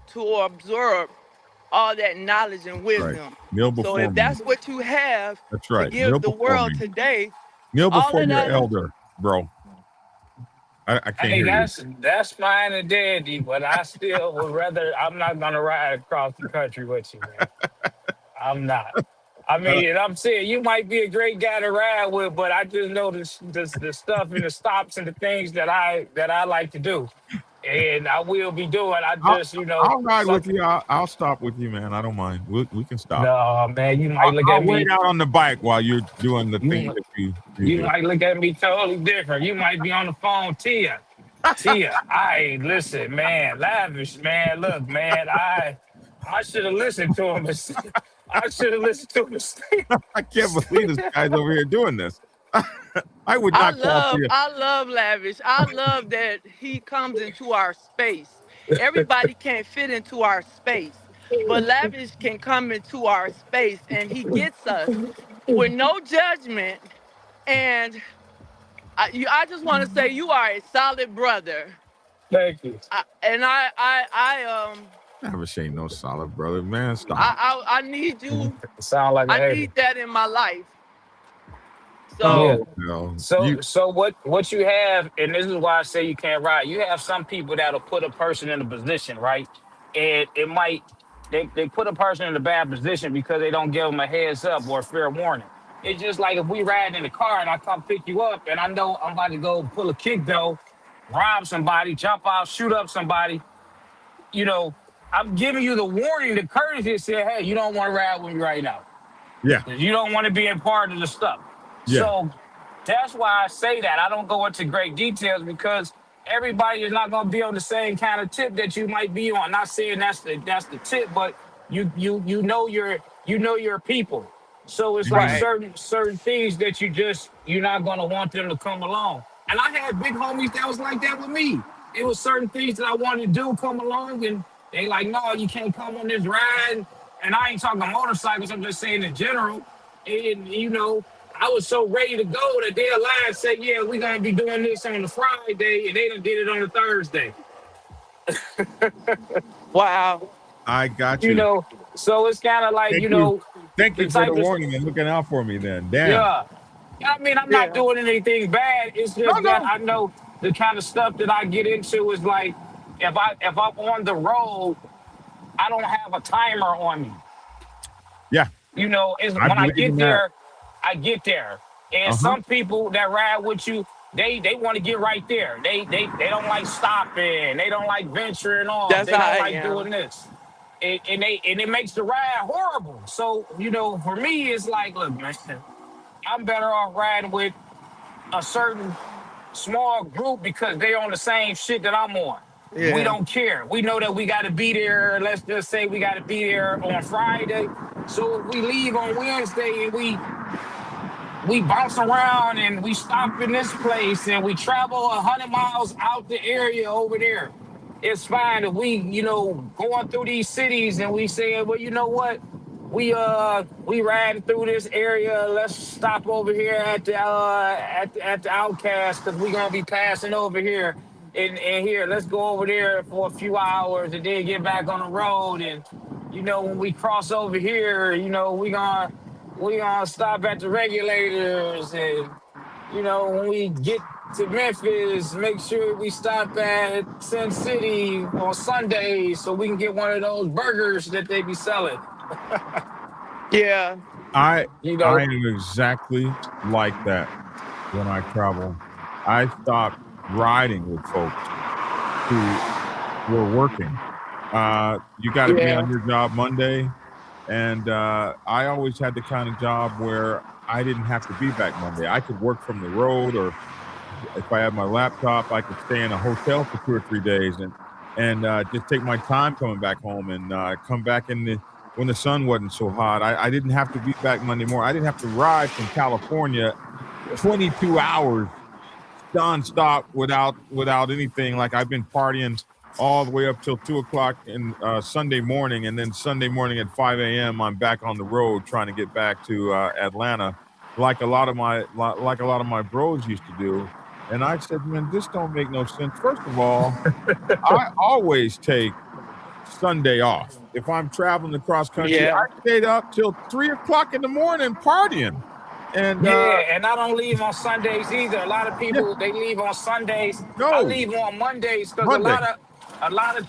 to absorb all that knowledge and Right. wisdom. Kneel So before if me. that's what you have That's to right. Kneel give the before world me. today, Kneel all before of your that is elder, bro. I can't Hey, hear you. that's fine and dandy, but I still would rather. I'm not gonna ride across the country with you, man. I'm not. I Uh, mean, and I'm saying you might be a great guy to ride with, but I just know the stuff and the stops and the things that I like to do, and I will be doing. I I'll, just I'll ride with something. you. I'll stop with you, man. I don't mind. We can stop. No, man, you might look I'll at wait me. out on the bike while you're doing the things You that you you do. might look at me totally different. You might be on the phone, Tia, listen, man, lavish, man. Look, man, I should have listened to him. I should have listened to him. I can't believe this guy's over here doing this. I would I not call for love you. I love Lavish. I love that he comes into our space. Everybody can't fit into our space, but Lavish can come into our space and he gets us with no judgment. And I just want to say you are a solid brother. Thank you. And Never say no solid brother, man. Stop. I need you. Sound like a I hater. need that in my life. Yeah. So Oh no. You So what you have, and this is why I say you can't ride. You have some people that'll put a person in a position, right? And it might they put a person in a bad position because they don't give them a heads up or a fair warning. It's just like if we ride in the car and I come pick you up and I know I'm about to go pull a kick though, rob somebody, jump out, shoot up somebody, you know, I'm giving you the warning, the courtesy to say, hey, you don't want to ride with me right now. yeah, 'Cause you don't want to be a part of the stuff. yeah. So that's why I say that. I don't go into great details because everybody is not going to be on the same kind of tip that you might be on. Not saying that's the tip, but you know your people. So it's like Amen. right. certain things that you're not going to want them to come along. And I had big homies that was like that with me. It was certain things that I wanted to do come along, and they like, no, you can't come on this ride. And I ain't talking motorcycles. I'm just saying in general. And I was so ready to go that they aligned said, yeah, we're gonna be doing this on the Friday, and they done did it on the Thursday. Wow. I got You you. know, so it's kind of like, Thank you. Thank the you for the type of warning and looking out for me then. Damn. yeah. I mean, I'm not Yeah. doing anything bad. It's No, just that no. I know the kind of stuff that I get into is like if I'm on the road, I don't have a timer on me. Yeah, Is I when I believe get in that. there, I get there. And Uh-huh. some people that ride with you, they want to get right there. They don't like stopping. They don't like venturing off. That's They how don't I like am. doing this. And it makes the ride horrible. So, for me, it's like, look, man, I'm better off riding with a certain small group because they're on the same shit that I'm on. We Yeah. don't care. We know that we got to be there. Let's just say we got to be there on Friday. So if we leave on Wednesday and we bounce around and we stop in this place and we travel 100 miles out the area over there, it's fine. If going through these cities and we saying, well, you know what? We riding through this area. Let's stop over here at the Outcast because we're gonna be passing over here. And here, let's go over there for a few hours and then get back on the road. And when we cross over here, we gonna stop at the regulators. And when we get to Memphis, make sure we stop at Sin City on Sundays so we can get one of those burgers that they be selling. Yeah. I You I know, am exactly like that when I travel. I stopped riding with folks who were working. You got to be Yeah. on your job Monday, and I always had the kind of job where I didn't have to be back Monday. I could work from the road, or if I had my laptop, I could stay in a hotel for 2 or 3 days and just take my time coming back home and come back in the when the sun wasn't so hot. I didn't have to be back Monday morning. I didn't have to ride from California 22 hours nonstop without anything. Like I've been partying all the way up till 2 o'clock in Sunday morning, and then Sunday morning at 5 a.m. I'm back on the road trying to get back to Atlanta, like a lot of my bros used to do. And I said, man, this don't make no sense. First of all, I always take Sunday off. If I'm traveling across country, Yeah. I stayed up till 3 o'clock in the morning partying. And yeah, and I don't leave on Sundays either. A lot of yeah, people they leave on Sundays. I no, leave on Mondays because Monday. a lot of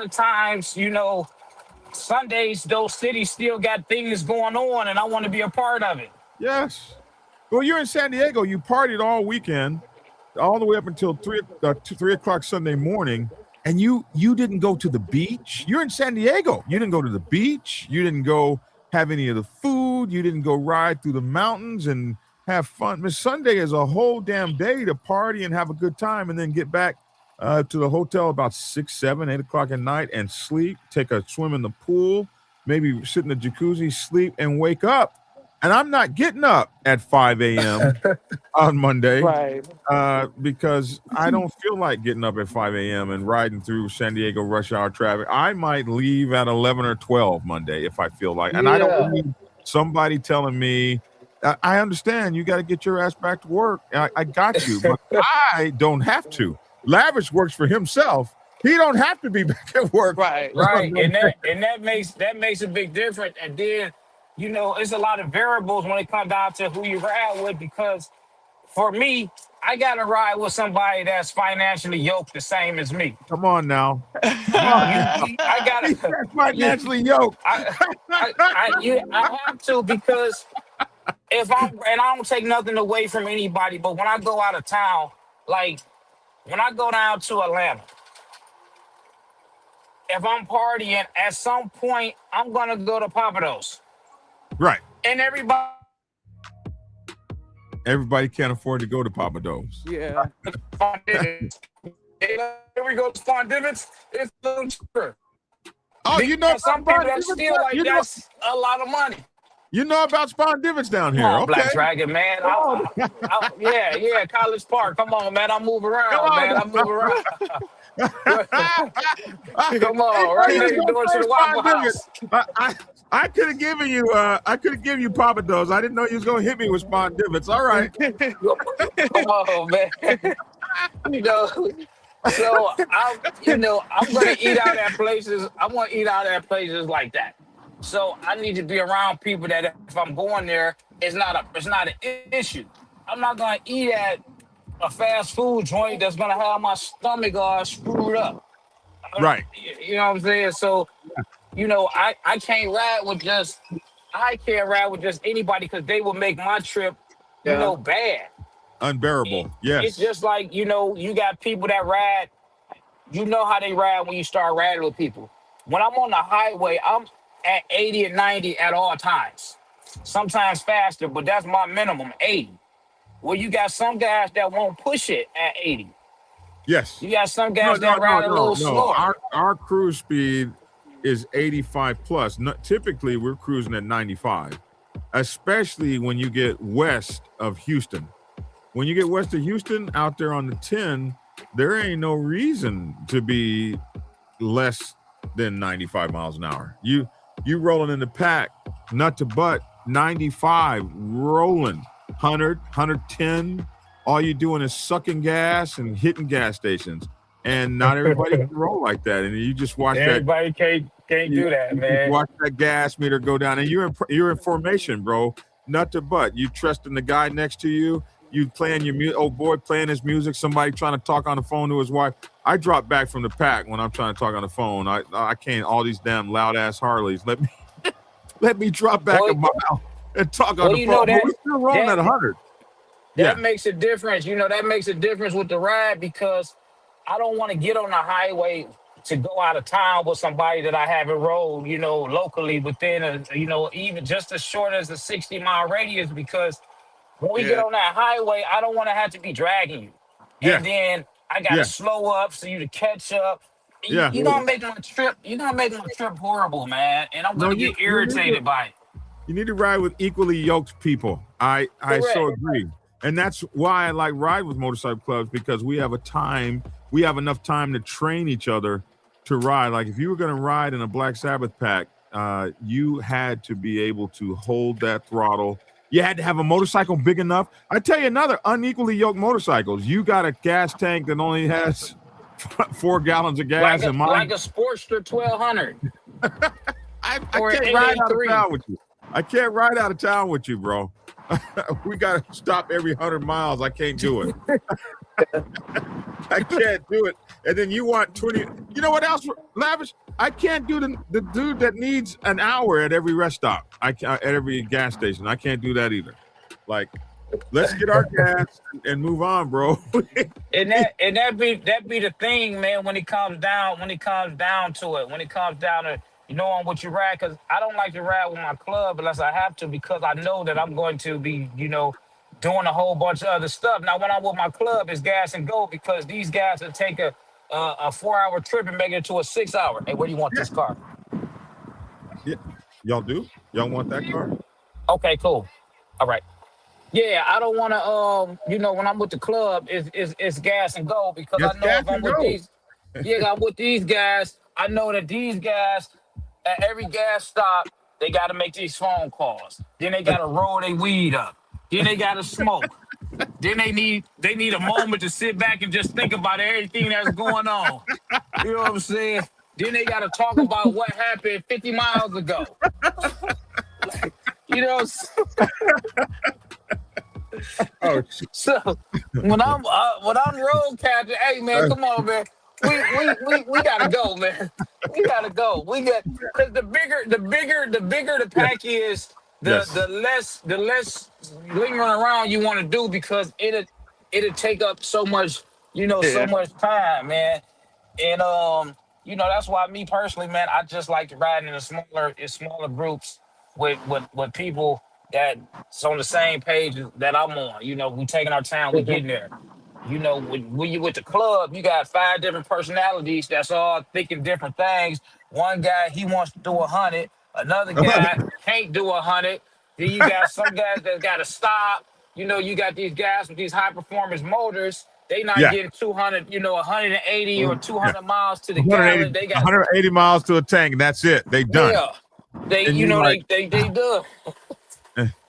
times, you know, Sundays those cities still got things going on, and I want to be a part of it. Yes. Well, you're in San Diego. You partied all weekend, all the way up until 3 o'clock Sunday morning, and you didn't go to the beach. You're in San Diego. You didn't go to the beach. You didn't go have any of the food. You didn't go ride through the mountains and have fun. Miss Sunday is a whole damn day to party and have a good time, and then get back to the hotel about 6, 7, 8 o'clock at night and sleep. Take a swim in the pool, maybe sit in the jacuzzi, sleep, and wake up. And I'm not getting up at 5 a.m. on Monday Right. because I don't feel like getting up at 5 a.m. and riding through San Diego rush hour traffic. I might leave at 11 or 12 Monday if I feel like, and I don't Yeah, need somebody telling me. I understand you got to get your ass back to work. I got you, but I don't have to. Lavish works for himself. He don't have to be back at work. Right. right, and that makes a big difference. And then, you know, it's a lot of variables when it comes down to who you ride with. Because for me, I gotta ride with somebody that's financially yoked the same as me. Come on now. Come on. I He's gotta, you, financially yoked. I have to because if I'm and I don't take nothing away from anybody, but when I go out of town, like when I go down to Atlanta, if I'm partying, at some point I'm gonna go to Papados, Right. and Everybody can't afford to go to Papa Do's. Yeah. here we go to Spawn Divots. It's a little cheaper. Oh, you know Because some about people that Spawn still like Divots? that's a lot of money. You know about Spawn Divots down Come here. on, Okay. Black Dragon, man. Yeah, College Park. Come on, man. I move Come around, man. I on. move around. Come I on, know right you was next gonna door to say the Spawn Waffle Divots. House. I could have given you Papa Do's. I didn't know you was gonna hit me with Spawn Divots. All right. Come on, man. You know, so I'm gonna eat out at places. I want to eat out at places like that. So I need to be around people that if I'm going there, it's not an issue. I'm not gonna eat at a fast food joint that's gonna have my stomach screwed up. Right. You know what I'm saying? So I can't ride with just anybody because they will make my trip, Yeah. bad. Unbearable. It's Yes. just like, you got people that ride, you know how they ride when you start riding with people. When I'm on the highway, I'm at 80 and 90 at all times. Sometimes faster, but that's my minimum, 80. Well, you got some guys that won't push it at 80. Yes. You got some No, guys no, that no, ride a no, little no. slower. Our cruise speed is 85 plus. Typically, we're cruising at 95, especially when you get west of Houston. When you get west of Houston, out there on the 10, there ain't no reason to be less than 95 miles an hour. You rolling in the pack, nut to butt, 95, rolling, 100, 110. All you doing is sucking gas and hitting gas stations. And not everybody can roll like that. And you just watch Everybody can't do that, you just man. watch that gas meter go down. And you're in formation, bro. Nut to butt. You trusting the guy next to you. you playing your old boy playing his music, somebody trying to talk on the phone to his wife. I drop back from the pack when I'm trying to talk on the phone. I can't. All these damn loud ass Harleys. Let me drop back a mile and talk on the phone. But we're still rolling at 100. That makes a difference. That makes a difference with the ride because I don't want to get on the highway to go out of town with somebody that I haven't rode, locally within even just as short as a 60-mile radius because when we get on that highway, I don't want to have to be dragging you. Yeah. And then I got to slow up so you to catch up. Yeah. You're going to make my trip horrible, man. And I'm going to get irritated by it. You need to ride with equally yoked people. I so agree. And that's why I like ride with motorcycle clubs because we have enough time to train each other to ride. Like if you were going to ride in a Black Sabbath pack, you had to be able to hold that throttle. You had to have a motorcycle big enough. I tell you another unequally yoked motorcycles. You got a gas tank that only has 4 gallons of gas. Like a Sportster 1200. I can't ride out of town with you. I can't ride out of town with you, bro. We got to stop every 100 miles. I can't do it. I can't do it. And then you want 20. You know what else, Lavish? I can't do the dude that needs an hour at every rest stop. At every gas station. I can't do that either. Like, let's get our gas and move on, bro. and that be the thing, man. When it comes down to knowing what you ride, because I don't like to ride with my club unless I have to, because I know that I'm going to be, doing a whole bunch of other stuff. Now, when I'm with my club, it's gas and go because these guys will take a 4-hour trip and make it to a 6-hour. Hey, where do you want this car? Yeah, y'all do? Y'all want that car? Okay, cool. All right. Yeah, I don't want to. When I'm with the club, it's gas and go because I know if I'm with these. Yeah, I'm with these guys. I know that these guys at every gas stop they got to make these phone calls. Then they got to roll their weed up. Then they got to smoke. Then they need a moment to sit back and just think about everything that's going on. You know what I'm saying? Then they got to talk about what happened 50 miles ago. So when I'm road captain, hey man, come on, man. We gotta go, man. We gotta go. Because the bigger the pack is, the less lingering around you want to do because it'll take up so much, so much time, man. And that's why me personally, man, I just like to ride in smaller groups with people that's on the same page that I'm on. We taking our time, we getting there. When you with the club, you got 5 different personalities that's all thinking different things. One guy, he wants to do 100. Another guy can't do 100. Then you got some guys that got to stop. You got these guys with these high performance motors. They not getting 200, 180 or 200 miles to the gallon. They got 180 miles to a tank, and that's it. They done. Yeah, they done.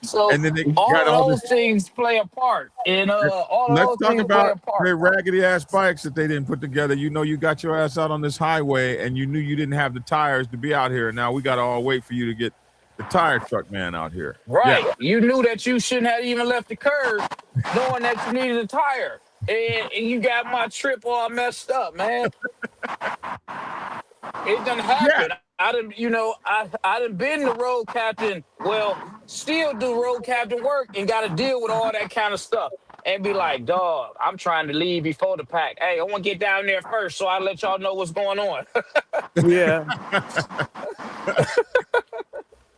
So and then they all got of those things play a part. And all of those things play a part. The raggedy ass bikes that they didn't put together. You got your ass out on this highway and you knew you didn't have the tires to be out here. And now we got to all wait for you to get the tire truck man out here. Right. Yeah. You knew that you shouldn't have even left the curb knowing that you needed a tire. And you got my trip all messed up, man. It done happen. Yeah. I done been the road captain. Well, still do road captain work and got to deal with all that kind of stuff and be like, dog, I'm trying to leave before the pack. Hey, I want to get down there first so I let y'all know what's going on. Yeah.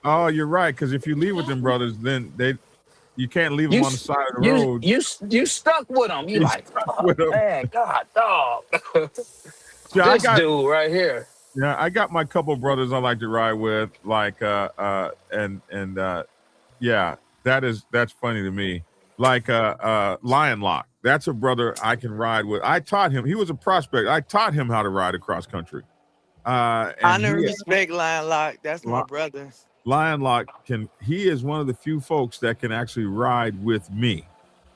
Oh, you're right. Because if you leave with them brothers, then you can't leave them on the side of the road. You stuck with them. You like, oh, man, God, dog. Yeah, this dude right here. Yeah, I got my couple brothers I like to ride with, like yeah, that's funny to me. Like Lion Lock, that's a brother I can ride with. I taught him; he was a prospect. I taught him how to ride across country. Honor, respect, Lion Lock. That's my brother. Lion Lock he is one of the few folks that can actually ride with me.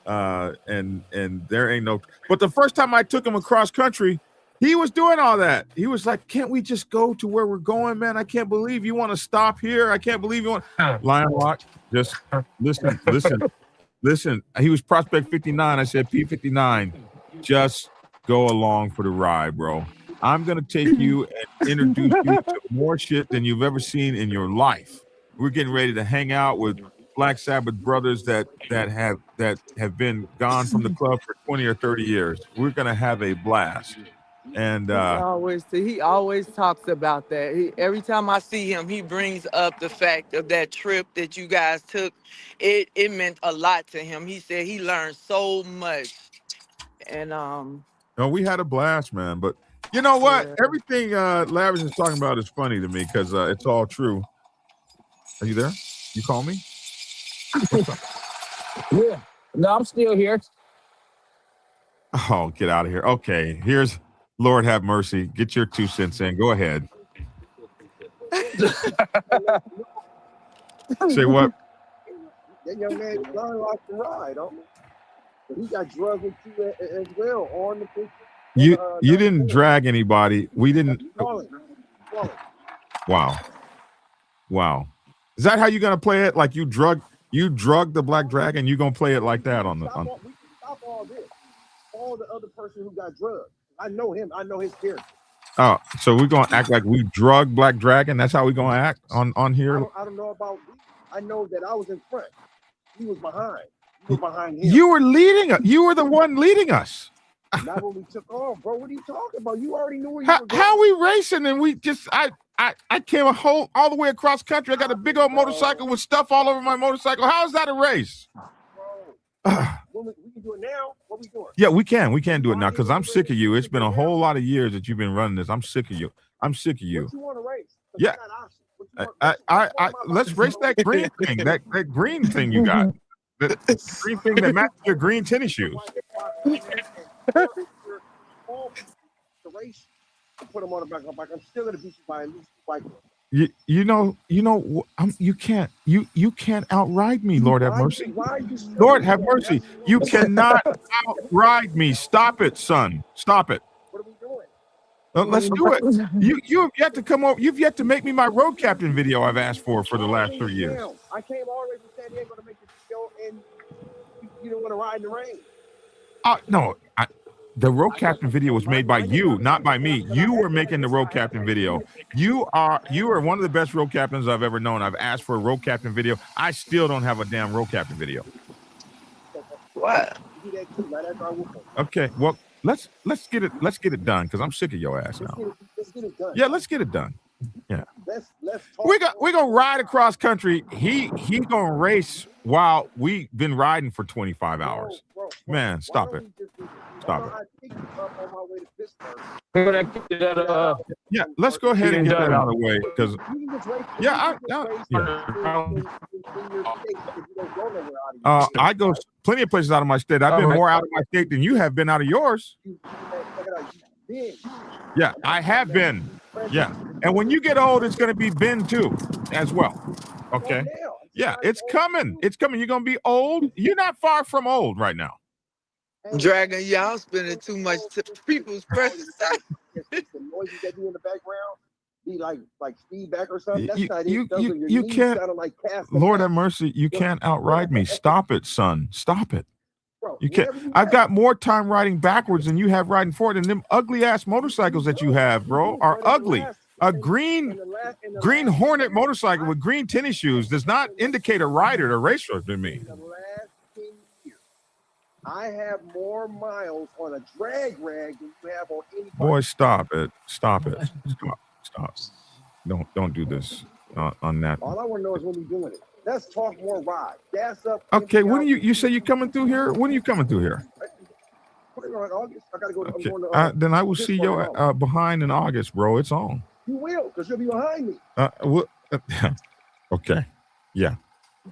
And there ain't no. But the first time I took him across country, he was doing all that. He was like, "Can't we just go to where we're going, man? I can't believe you want to stop here. I can't believe you want." Lion Lock, just listen. Listen, he was Prospect 59. I said, P59, just go along for the ride, bro. I'm going to take you and introduce you to more shit than you've ever seen in your life. We're getting ready to hang out with Black Sabbath brothers that have been gone from the club for 20 or 30 years. We're going to have a blast. And He always talks about that. Every time I see him, he brings up the fact of that trip that you guys took. It meant a lot to him. He said he learned so much. And no, we had a blast, man. But you know what? Yeah. Everything Lavish is talking about is funny to me because it's all true. Are you there? You call me? Yeah. No, I'm still here. Oh, get out of here. Okay, here's Lord have mercy. Get your 2 cents in. Go ahead. Say what? That young man learned like to ride, don't he? But he got drugged into it as well on the picture. You didn't drag anybody. We didn't. Wow. Is that how you're gonna play it? Like you drug the Black Dragon? You gonna play it like that on the? We can stop all this. All the other person who got drugged. I know him. I know his character. Oh, so we're gonna act like we drug Black Dragon? That's how we're gonna act on here? I don't know about you. I know that I was in front. He was behind. You were behind him. You were leading us. You were the one leading us. Not when we took off, bro. What are you talking about? You already knew where you were going. How we racing and we just I came all the way across country. I got a big old motorcycle with stuff all over my motorcycle. How is that a race? We can do it now. What we doing? Yeah, we can do it now because I'm sick of you. It's been a whole lot of years that you've been running this. I'm sick of you. What you want to race? Yeah. I let's race that green thing. That green thing you got. The green thing that matches your green tennis shoes. Put them on the back of my bike. I'm still gonna beat you by at least 2 bike. You can't outride me, Lord have mercy. Lord have mercy. You cannot outride me. Stop it, son. Stop it. What are we doing? Let's do it. You have yet to come over. You've yet to make me my road captain video I've asked for the last 3 years. I came all the way from San Diego to make this video, and you don't want to ride in the rain. No. The road captain video was made by you, not by me. You were making the road captain video. You are one of the best road captains I've ever known. I've asked for a road captain video. I still don't have a damn road captain video. What? Okay, well, let's get it done because I'm sick of your ass now. Let's get it done. Yeah, let's get it done. Yeah. Let's talk. We're gonna ride across country. He gonna race while we've been riding for 25 hours. Bro, Man, stop it. Stop it. I picked you up on my way to Pittsburgh. Yeah, let's go ahead and get that out of the way because I go plenty of places out of my state. I've been more out of my state than you have been out of yours. Yeah, I have been. Yeah, and when you get old, it's going to be Ben too, as well. Okay. Yeah, it's coming. It's coming. You're going to be old. You're not far from old right now. Dragon, y'all spending too much people's precious time. The noises that be in the background be like feedback or something. That's not it. You can't. Like Lord have mercy. You can't outride me. Stop it, son. Stop it. You can't. I've got more time riding backwards than you have riding forward, and them ugly ass motorcycles that you have, bro, are ugly. A green Hornet motorcycle with green tennis shoes does not indicate a rider or racer to me. I have more miles on a drag rag than you have on any. Boy, stop it! Stop it! Stop! Don't do this on that. All I want to know is when we doing it. Let's talk more ride. Gas up. Okay, when you say you're coming through here? When are you coming through here? August. I gotta go. Okay. Then I will see you behind in August, bro. It's on. You will, because you'll be behind me. Okay. Yeah.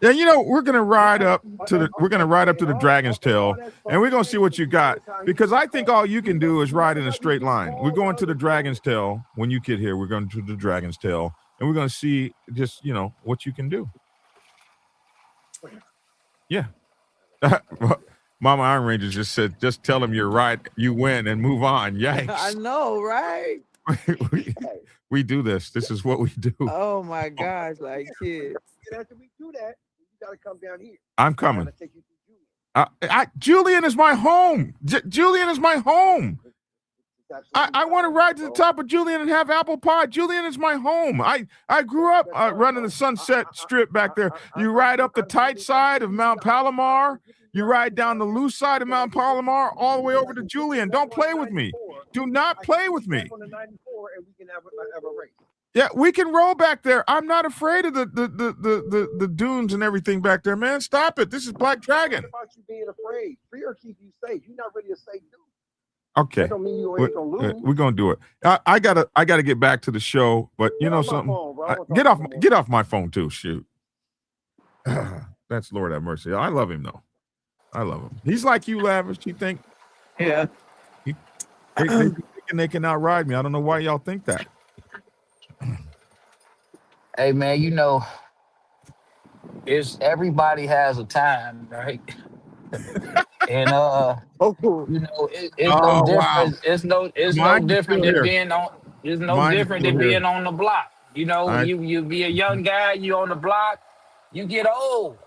Yeah, we're gonna ride up to the Dragon's Tail, and we're gonna see what you got. Because I think all you can do is ride in a straight line. We're going to the Dragon's Tail. When you get here, we're going to the Dragon's Tail, and we're gonna see just what you can do. Yeah. Mama Iron Ranger just said, just tell him you're right, you win, and move on. Yikes. I know, right? we do this. This is what we do. Oh my gosh, like kids. After we do that, you gotta come down here. I'm coming. Take you to Julian is my home. Julian is my home. I want to ride to the top of Julian and have apple pie. Julian is my home. I grew up running the Sunset Strip back there. You ride up the tight side of Mount Palomar. You ride down the loose side of Mount Palomar all the way over to Julian. Don't play with me. Do not play with me. Yeah, we can roll back there. I'm not afraid of the dunes and everything back there, man. Stop it. This is Black Dragon. About you being afraid. Fear keep you safe. You're not really a safe dude. Okay, That don't mean you ain't gonna lose. we're gonna do it. I gotta get back to the show, but you know something. Phone, Get off my phone too. Shoot, that's Lord have mercy. I love him though. I love him. He's like you, Lavish. You think? Yeah. They thinking they can outride me. I don't know why y'all think that. Hey man, you know, it's everybody has a time, right? And you know, it's no different. Wow. It's no Mine is different still than here. being on. It's no Mine is different still than here. being on the block. You know, I- you be a young guy, you on the block, you get old.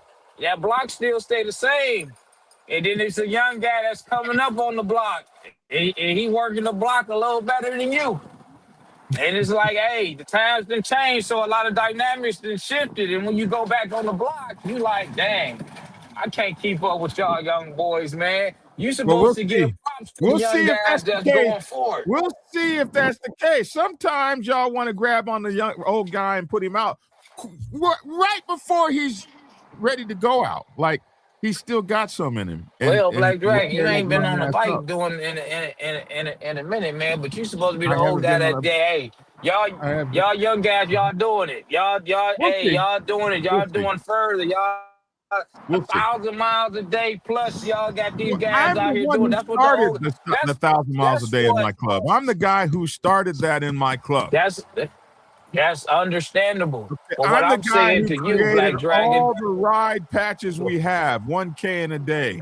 That block still stay the same. And then it's a young guy that's coming up on the block, and he working the block a little better than you. And it's like, hey, the times done changed, so a lot of dynamics done shifted. And when you go back on the block, you like, dang, I can't keep up with y'all young boys, man. You Well, supposed we'll to give see. props to the We'll young see if guys that's the that's case. going forward. We'll see if that's the case. Sometimes y'all want to grab on the young old guy and put him out right before he's ready to go out. Like he's still got some in him. Well, Black And Dragon, you ain't been on the run bike up. doing in a minute, man. But you supposed to be I the old haven't guy been on that a. day, hey, y'all, I have. y'all young guys, y'all doing it. We'll Hey, see. y'all doing it. We'll Y'all see. doing further. Y'all We'll see. 1,000 miles a day plus. Y'all got these Well, guys I'm out the here one doing. who That's what the started old. the That's 1,000 miles a that's day in what. my club. I'm the guy who started that in my club. That's understandable. But what I'm the I'm guy saying who to you, created Black Dragon, all the ride patches we have, 1K in a day,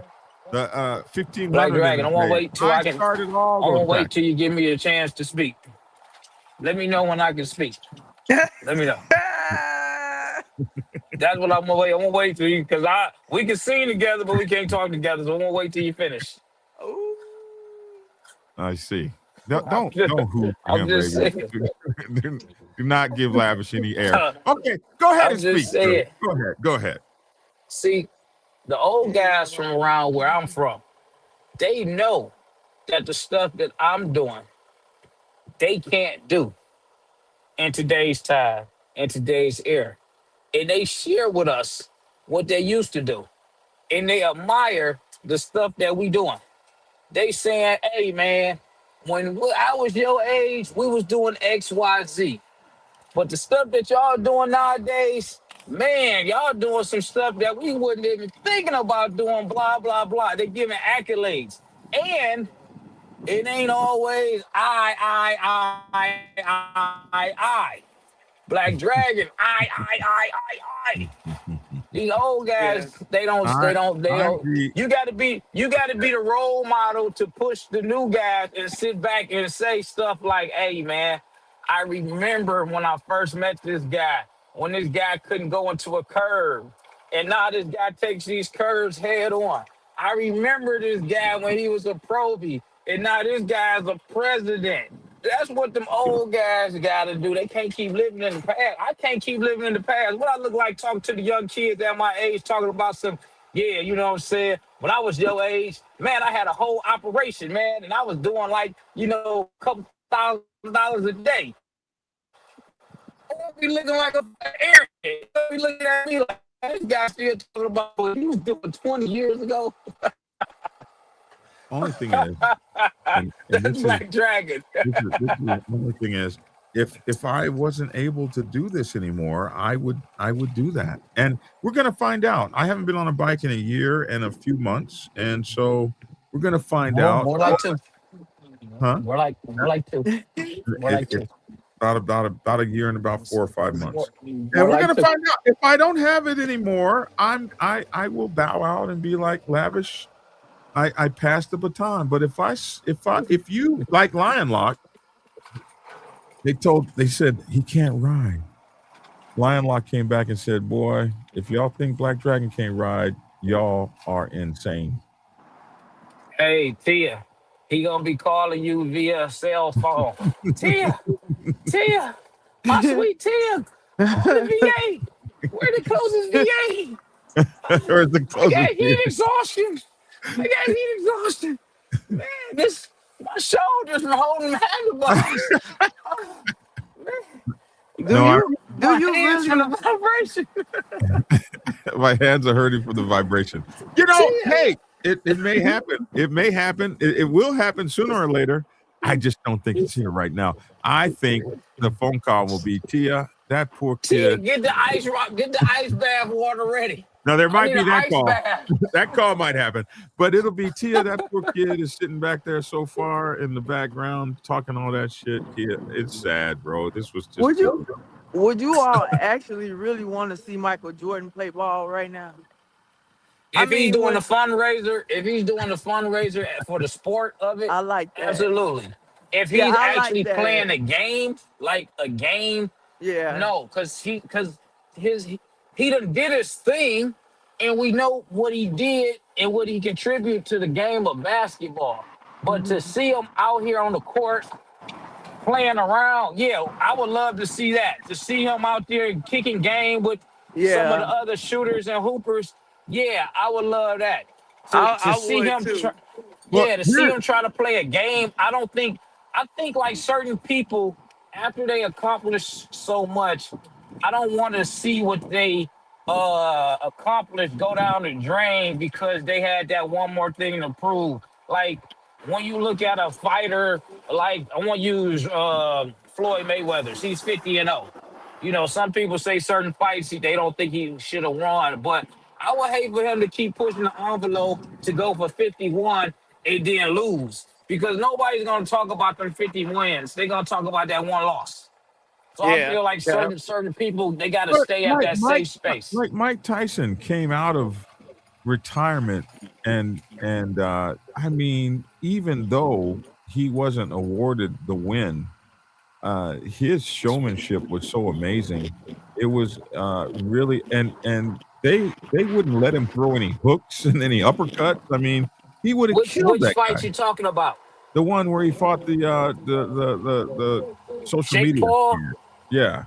the Black 1,500 in Dragon, a I want to day. wait till I I can. started all I want those to wait patches. till you give me a chance to speak. Let me know when I can speak. Let me know. That's what I'm gonna wait. I'm gonna wait till you because we can sing together, but we can't talk together. So I'm gonna wait till you finish. I see. Don't I'm don't just, don't hoot for I'm him, just baby. saying. Do not give Lavish any air. Okay, go ahead I'm and speak, just sir. saying. Go ahead. Go ahead. See, the old guys from around where I'm from, they know that the stuff that I'm doing, they can't do in today's time, in today's era. And they share with us what they used to do. And they admire the stuff that we doing. They saying, hey man, I was your age, we was doing X, Y, Z. But the stuff that y'all doing nowadays, man, y'all doing some stuff that we wasn't even thinking about doing, blah, blah, blah. They giving accolades. And it ain't always I. Black Dragon, I. These old guys, I they I don't. agree. You gotta be the role model to push the new guys and sit back and say stuff like, "Hey, man, I remember when I first met this guy, when this guy couldn't go into a curve, and now this guy takes these curves head on. I remember this guy when he was a probie, and now this guy's a president." That's what them old guys got to do. They can't keep living in the past. I can't keep living in the past. What I look like talking to the young kids at my age, talking about some, yeah, you know what I'm saying? When I was your age, man, I had a whole operation, man, and I was doing like, a couple $1,000 a day. I won't be looking like a Aaron. They'll be looking at me like, this guy still talking about what he was doing 20 years ago. Only thing is, and That's Black Dragon. the only thing is, if I wasn't able to do this anymore, I would do that. And we're gonna find out. I haven't been on a bike in a year and a few months, and so we're gonna find More, out. more like two. Huh? More like two. More like two. It's about a year and about 4 or 5 months. And More we're like gonna two. find out. If I don't have it anymore, I will bow out and be like, Lavish, I passed the baton. But if you like Lion Lock, they said he can't ride. Lion Lock came back and said, boy, if y'all think Black Dragon can't ride, Y'all are insane. Hey, Tia, he gonna be calling you via cell phone. Tia, Tia, my sweet Tia, call the VA. Where the closest VA? Or is the I closest got heat exhaustion. I got heat exhaustion. Man, this my shoulders from holding handlebars. Oh, man, do No, you do my you hands from really? the vibration. my hands are hurting from the vibration. Tia. Hey, it may happen. It may happen. It will happen sooner or later. I just don't think it's here right now. I think the phone call will be Tia, that poor Tia, kid. get the ice rock, get the ice bath water ready. Now there I might need an be that ice call. bath. That call might happen, but it'll be Tia. That poor kid is sitting back there so far in the background talking all that shit. Tia, it's sad, bro. This was just Would too you would you all actually really want to see Michael Jordan play ball right now? I If he's mean, doing a when fundraiser, if he's doing a fundraiser for the sport of it, I like that. absolutely. If Yeah, he's I like actually that. playing a game, like a game, Yeah. no, because he done did his thing, and we know what he did and what he contributed to the game of basketball. But to Hmm. see him out here on the court playing around, yeah, I would love to see that. To see him out there kicking game with some of Yeah, the other shooters and hoopers, yeah, I would love that. To I see would him try, too. well. yeah, to see Here, him try to play a game. I think like certain people after they accomplish so much, I don't want to see what they accomplished go down the drain because they had that one more thing to prove. Like when you look at a fighter, like I want to use Floyd Mayweather. He's 50-0. You know, some people say certain fights they don't think he should have won, but I would hate for him to keep pushing the envelope to go for 51 and then lose because nobody's gonna talk about them 50 wins. They're gonna talk about that one loss. So I Yeah. feel like Yeah. certain people they gotta look, stay at Mike, that Mike, safe space. like Mike Tyson came out of retirement, and I mean, even though he wasn't awarded the win, his showmanship was so amazing. It was really, and they wouldn't let him throw any hooks and any uppercuts. I mean, he would have killed Which that guy. fight you talking about? The one where he fought the social Jake media Paul? star. Yeah.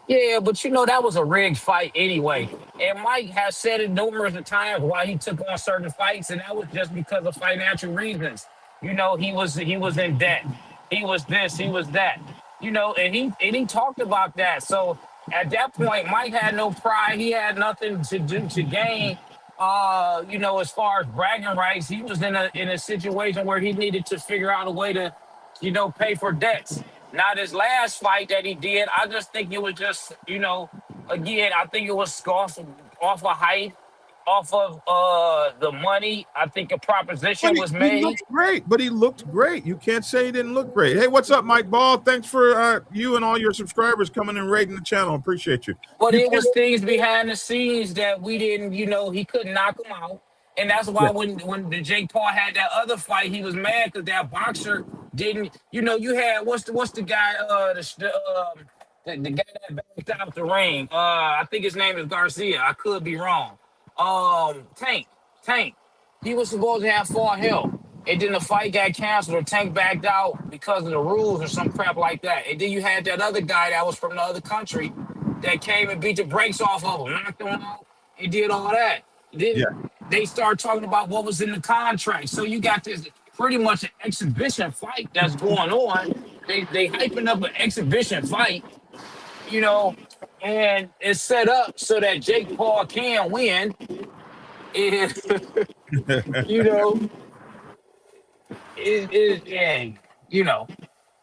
Yeah, but you know that was a rigged fight anyway. And Mike has said it numerous of times why he took on certain fights, and that was just because of financial reasons. You know, he was in debt. He was this, he was that. You know, and he talked about that. So at that point, Mike had no pride. He had nothing to do to gain. You know, as far as bragging rights, he was in a situation where he needed to figure out a way to pay for debts. Now, this last fight that he did, I just think it was just, again, I think it was off of hype, off of the money. I think a But proposition was he made. looked great. But he looked great. You can't say he didn't look great. Hey, what's up, Mike Ball? Thanks for you and all your subscribers coming and rating the channel. Appreciate you. But You it can't. was things behind the scenes that we didn't, he couldn't knock him out. And that's Yeah, why when the Jake Paul had that other fight, he was mad because that boxer didn't, you had what's the guy, the guy that backed out the ring. I think his name is Garcia. I could be wrong. Tank. Tank. He was supposed to have fought him. And then the fight got canceled or Tank backed out because of the rules or some crap like that. And then you had that other guy that was from the other country that came and beat the brakes off of him, knocked him out, and did all that. yeah. Then they start talking about what was in the contract. So you got this pretty much an exhibition fight that's going on. They hyping up an exhibition fight, you know, and it's set up so that Jake Paul can win. And you know, and you know,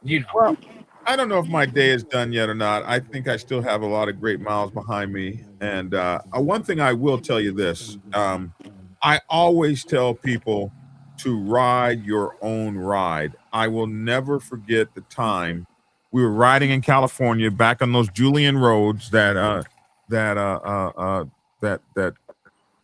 you know. Well, I don't know if my day is done yet or not. I think I still have a lot of great miles behind me. And one thing I will tell you this: I always tell people to ride your own ride. I will never forget the time we were riding in California back on those Julian roads that that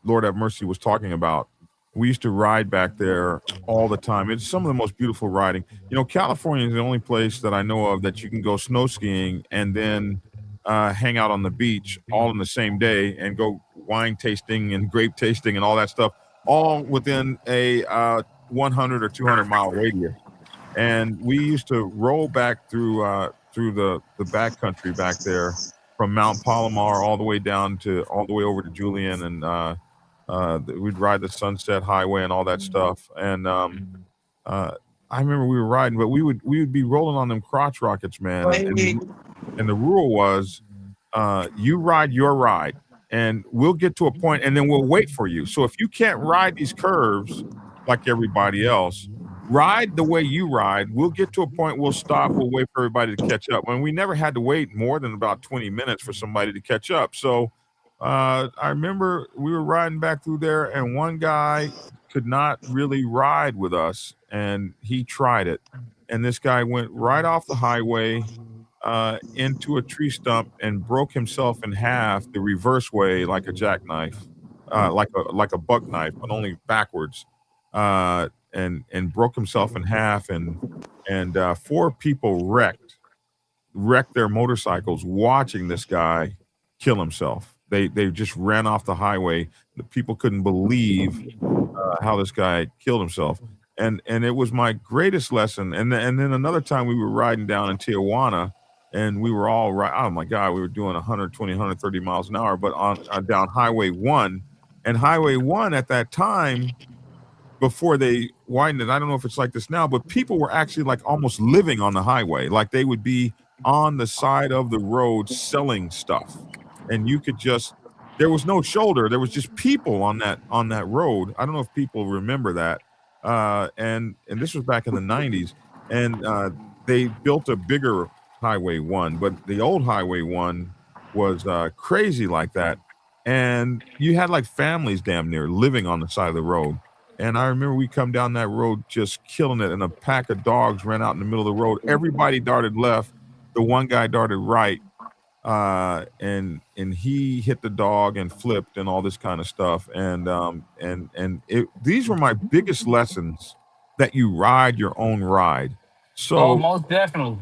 Lord have mercy was talking about. We used to ride back there all the time. It's some of the most beautiful riding. You know, California is the only place that I know of that you can go snow skiing and then hang out on the beach all in the same day and go wine tasting and grape tasting and all that stuff, all within a 100 or 200-mile radius. And we used to roll back through the backcountry back there from Mount Palomar all the way down to all the way over to Julian, and we'd ride the Sunset Highway and all that stuff. And uh, I remember we were riding, but we would be rolling on them crotch rockets, man. And the rule was, you ride your ride, and we'll get to a point, and then we'll wait for you. So if you can't ride these curves like everybody else, ride the way you ride. We'll get to a point, we'll stop, we'll wait for everybody to catch up. And we never had to wait more than about 20 minutes for somebody to catch up. So I remember we were riding back through there, and one guy could not really ride with us, and he tried it. And this guy went right off the highway into a tree stump and broke himself in half the reverse way like a jackknife, like a buck knife, but only backwards. And broke himself in half, and four people wrecked their motorcycles watching this guy kill himself. They just ran off the highway. The people couldn't believe how this guy killed himself. And it was my greatest lesson. And then another time we were riding down in Tijuana, and we were all right. Oh my God, we were doing 120, 130 miles an hour, but on down Highway 1. And Highway 1 at that time, before they widened it, I don't know if it's like this now, but people were actually like almost living on the highway. Like they would be on the side of the road selling stuff. And you could just, there was no shoulder. There was just people on that road. I don't know if people remember that. And this was back in the 90s. And they built a bigger Highway 1, but the old Highway 1 was crazy like that. And you had like families damn near living on the side of the road. And I remember we come down that road just killing it, and a pack of dogs ran out in the middle of the road. Everybody darted left. The one guy darted right, and he hit the dog and flipped and all this kind of stuff. And these were my biggest lessons, that you ride your own ride. Oh, So most definitely,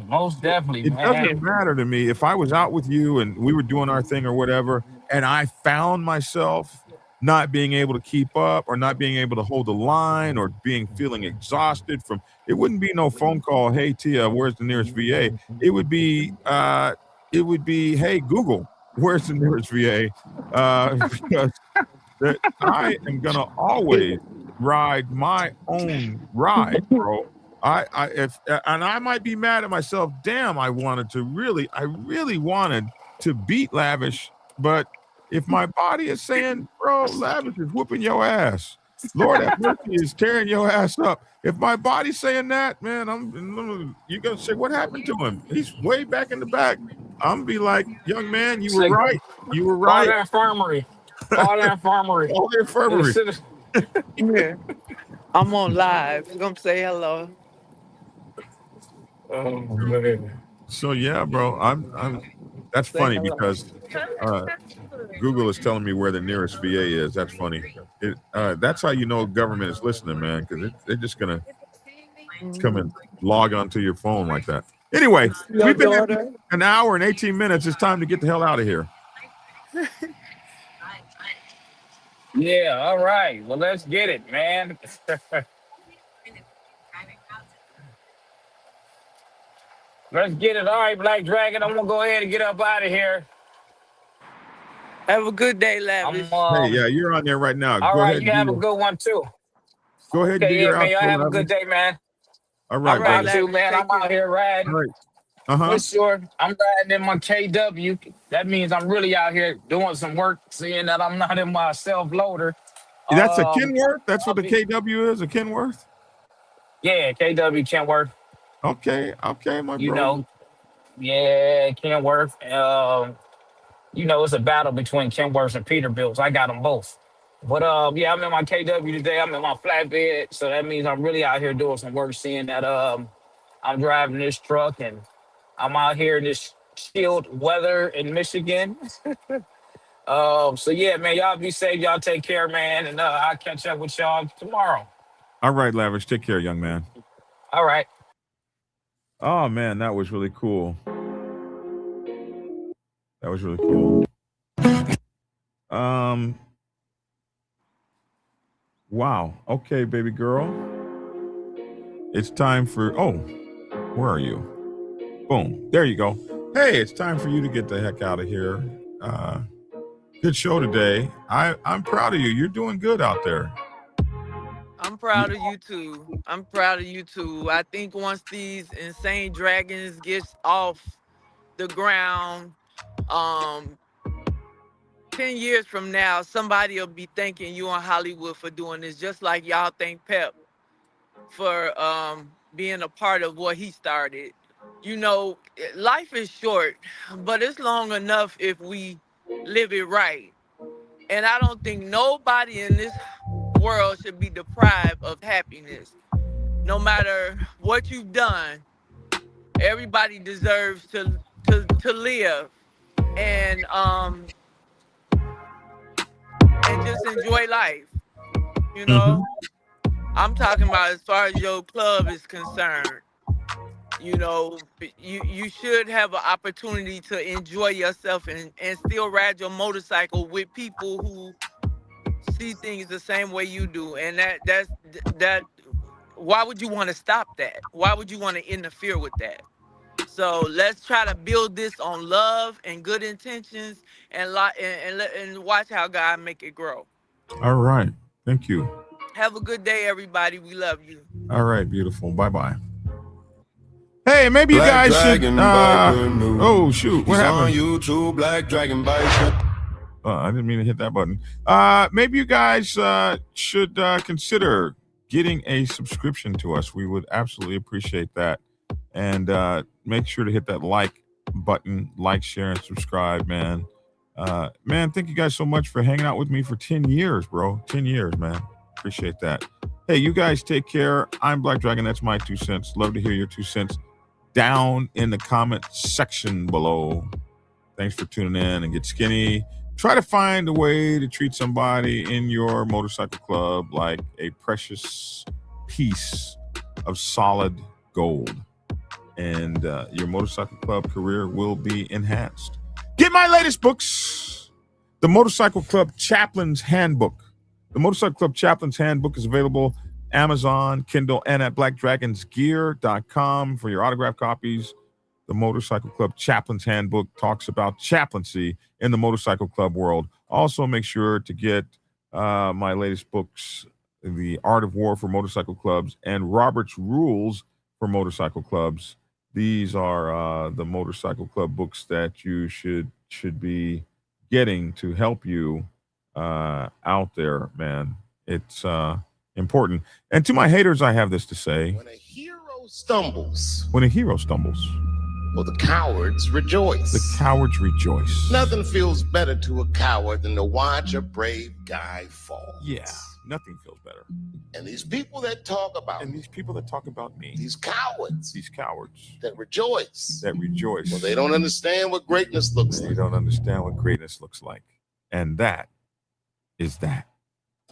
it doesn't man. matter to me if I was out with you and we were doing our thing or whatever, and I found myself not being able to keep up or not being able to hold the line or feeling exhausted from it. Wouldn't be no phone call, hey Tia, where's the nearest VA? It would be hey Google, where's the nearest VA? Because that I am gonna always ride my own ride, bro. And I might be mad at myself. Damn, I really wanted to beat Lavish, but if my body is saying, bro, Lavish is whooping your ass, Lord have mercy is tearing your ass up. If my body's saying that, man, you're gonna say, what happened to him? He's way back in the back. I'm gonna be like, young man, you were Say, right. You were call right. the infirmary. Call the infirmary. All the infirmary. Yeah. I'm on live. I'm gonna say hello. Oh man. So yeah, bro, I'm that's Say funny hello. because uh Google is telling me where the nearest VA is. That's funny. That's how you know government is listening, man, because they're just gonna come and log onto your phone like that. Anyway, Your we've been here daughter? an hour and 18 minutes. It's time to get the hell out of here. Yeah, all right. Well, let's get it, man. Let's get it. All right, Black Dragon. I'm gonna go ahead and get up out of here. Have a good day, I'm Lavish. Hey, yeah, you're on there right now. all Go right, ahead you and do have a your good one too. go ahead and do Okay, yeah, your man. Y'all outro, have a good Lavish. day, man. All All right, All right, right, brother. too, Lavish. man. I'm Take out care. here All riding. right. Uh-huh. For sure. I'm riding in my KW. That means I'm really out here doing some work, seeing that I'm not in my self loader. That's a Kenworth? That's what I'll the be KW is, a Kenworth? yeah, KW Kenworth. Okay, my You bro. know, yeah, Kenworth. It's a battle between Kenworths and Peterbilts. I got them both. But yeah, I'm in my KW today. I'm in my flatbed, so that means I'm really out here doing some work. Seeing that I'm driving this truck and I'm out here in this chilled weather in Michigan. So yeah, man, y'all be safe. Y'all take care, man, and I'll catch up with y'all tomorrow. All right, Lavish. Take care, young man. All right. Oh man, that was really cool. That was really cool. Wow. Okay, baby girl. It's time for, where are you? Boom. There you go. Hey, it's time for you to get the heck out of here. Good show today. I'm proud of you. You're doing good out there. I'm proud of you too. I'm proud of you too. I think once these insane dragons gets off the ground, 10 years from now, somebody will be thanking you in Hollywood for doing this, just like y'all thank Pep for being a part of what he started. You know, life is short, but it's long enough if we live it right. And I don't think nobody in this world should be deprived of happiness. No matter what you've done, everybody deserves to live and just enjoy life. You know, I'm talking about as far as your club is concerned. You know, you should have an opportunity to enjoy yourself and still ride your motorcycle with people who see things the same way you do. And that why would you want to stop that? Why would you want to interfere with that? So let's try to build this on love and good intentions and watch how God make it grow. All right. Thank you. Have a good day, everybody. We love you. All right. Beautiful. Bye-bye. Hey, maybe you Black guys should. Dragon Biker News. Oh shoot! What He's happened? on YouTube, Black Dragon Biker. I didn't mean to hit that button. Maybe you guys should consider getting a subscription to us. We would absolutely appreciate that. And make sure to hit that like button, like, share, and subscribe, man. Man, thank you guys so much for hanging out with me for 10 years, bro. 10 years, man. Appreciate that. Hey, you guys take care. I'm Black Dragon. That's my 2 cents. Love to hear your 2 cents down in the comment section below. Thanks for tuning in, and get skinny. Try to find a way to treat somebody in your motorcycle club like a precious piece of solid gold, and your motorcycle club career will be enhanced. Get my latest books, the Motorcycle Club Chaplain's Handbook. The Motorcycle Club Chaplain's Handbook is available Amazon, Kindle, and at blackdragonsgear.com for your autographed copies. The Motorcycle Club Chaplain's Handbook talks about chaplaincy in the motorcycle club world. Also, make sure to get my latest books, The Art of War for Motorcycle Clubs and Robert's Rules for Motorcycle Clubs. These are the motorcycle club books that you should be getting to help you out there, man. It's important. And to my haters, I have this to say. When a hero stumbles, well, the cowards rejoice. The cowards rejoice. Nothing feels better to a coward than to watch a brave guy fall. Yeah, nothing feels better. And these people that talk about me, these cowards that rejoice. Well, they don't understand what greatness looks like. They don't understand what greatness looks like. And that is that.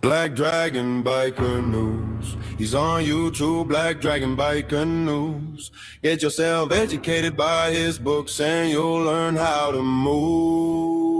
Black Dragon Biker News. He's on YouTube, Black Dragon Biker News. Get yourself educated by his books and you'll learn how to move.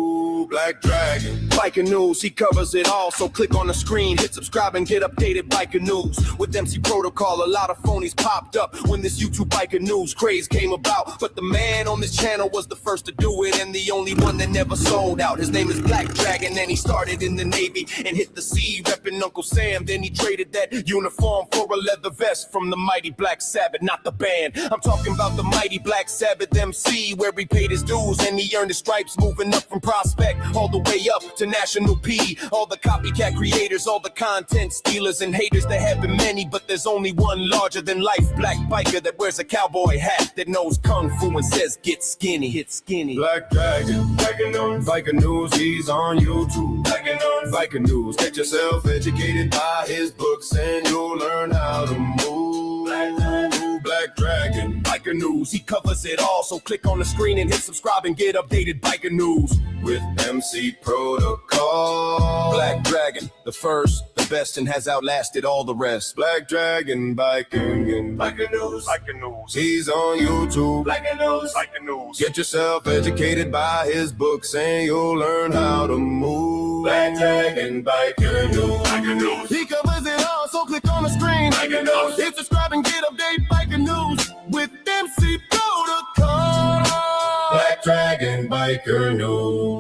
Black Dragon Biker News, he covers it all. So click on the screen, hit subscribe and get updated Biker News. With MC Protocol, a lot of phonies popped up when this YouTube Biker News craze came about. But the man on this channel was the first to do it and the only one that never sold out. His name is Black Dragon and he started in the Navy and hit the sea repping Uncle Sam. Then he traded that uniform for a leather vest from the mighty Black Sabbath, not the band. I'm talking about the mighty Black Sabbath MC, where he paid his dues and he earned his stripes, moving up from Prospect all the way up to National P. All the copycat creators, all the content stealers and haters, there have been many, but there's only one larger than life Black biker that wears a cowboy hat, that knows kung fu and says get skinny, hit skinny. Black Dragon Biker News, he's on YouTube. Biker News, get yourself educated by his books and you'll learn how to move. Black Dragon Biker News, he covers it all. So click on the screen and hit subscribe and get updated Biker News with MC Protocol. Black Dragon, the first, the best and has outlasted all the rest. Black Dragon Biking News. He's on YouTube. Biking News. Get yourself educated by his books and you'll learn how to move. Black Dragon Biker News. He covers it all, so click on the screen. Hit subscribe and get update Biker News with MC Protocol. Black Dragon Biker News.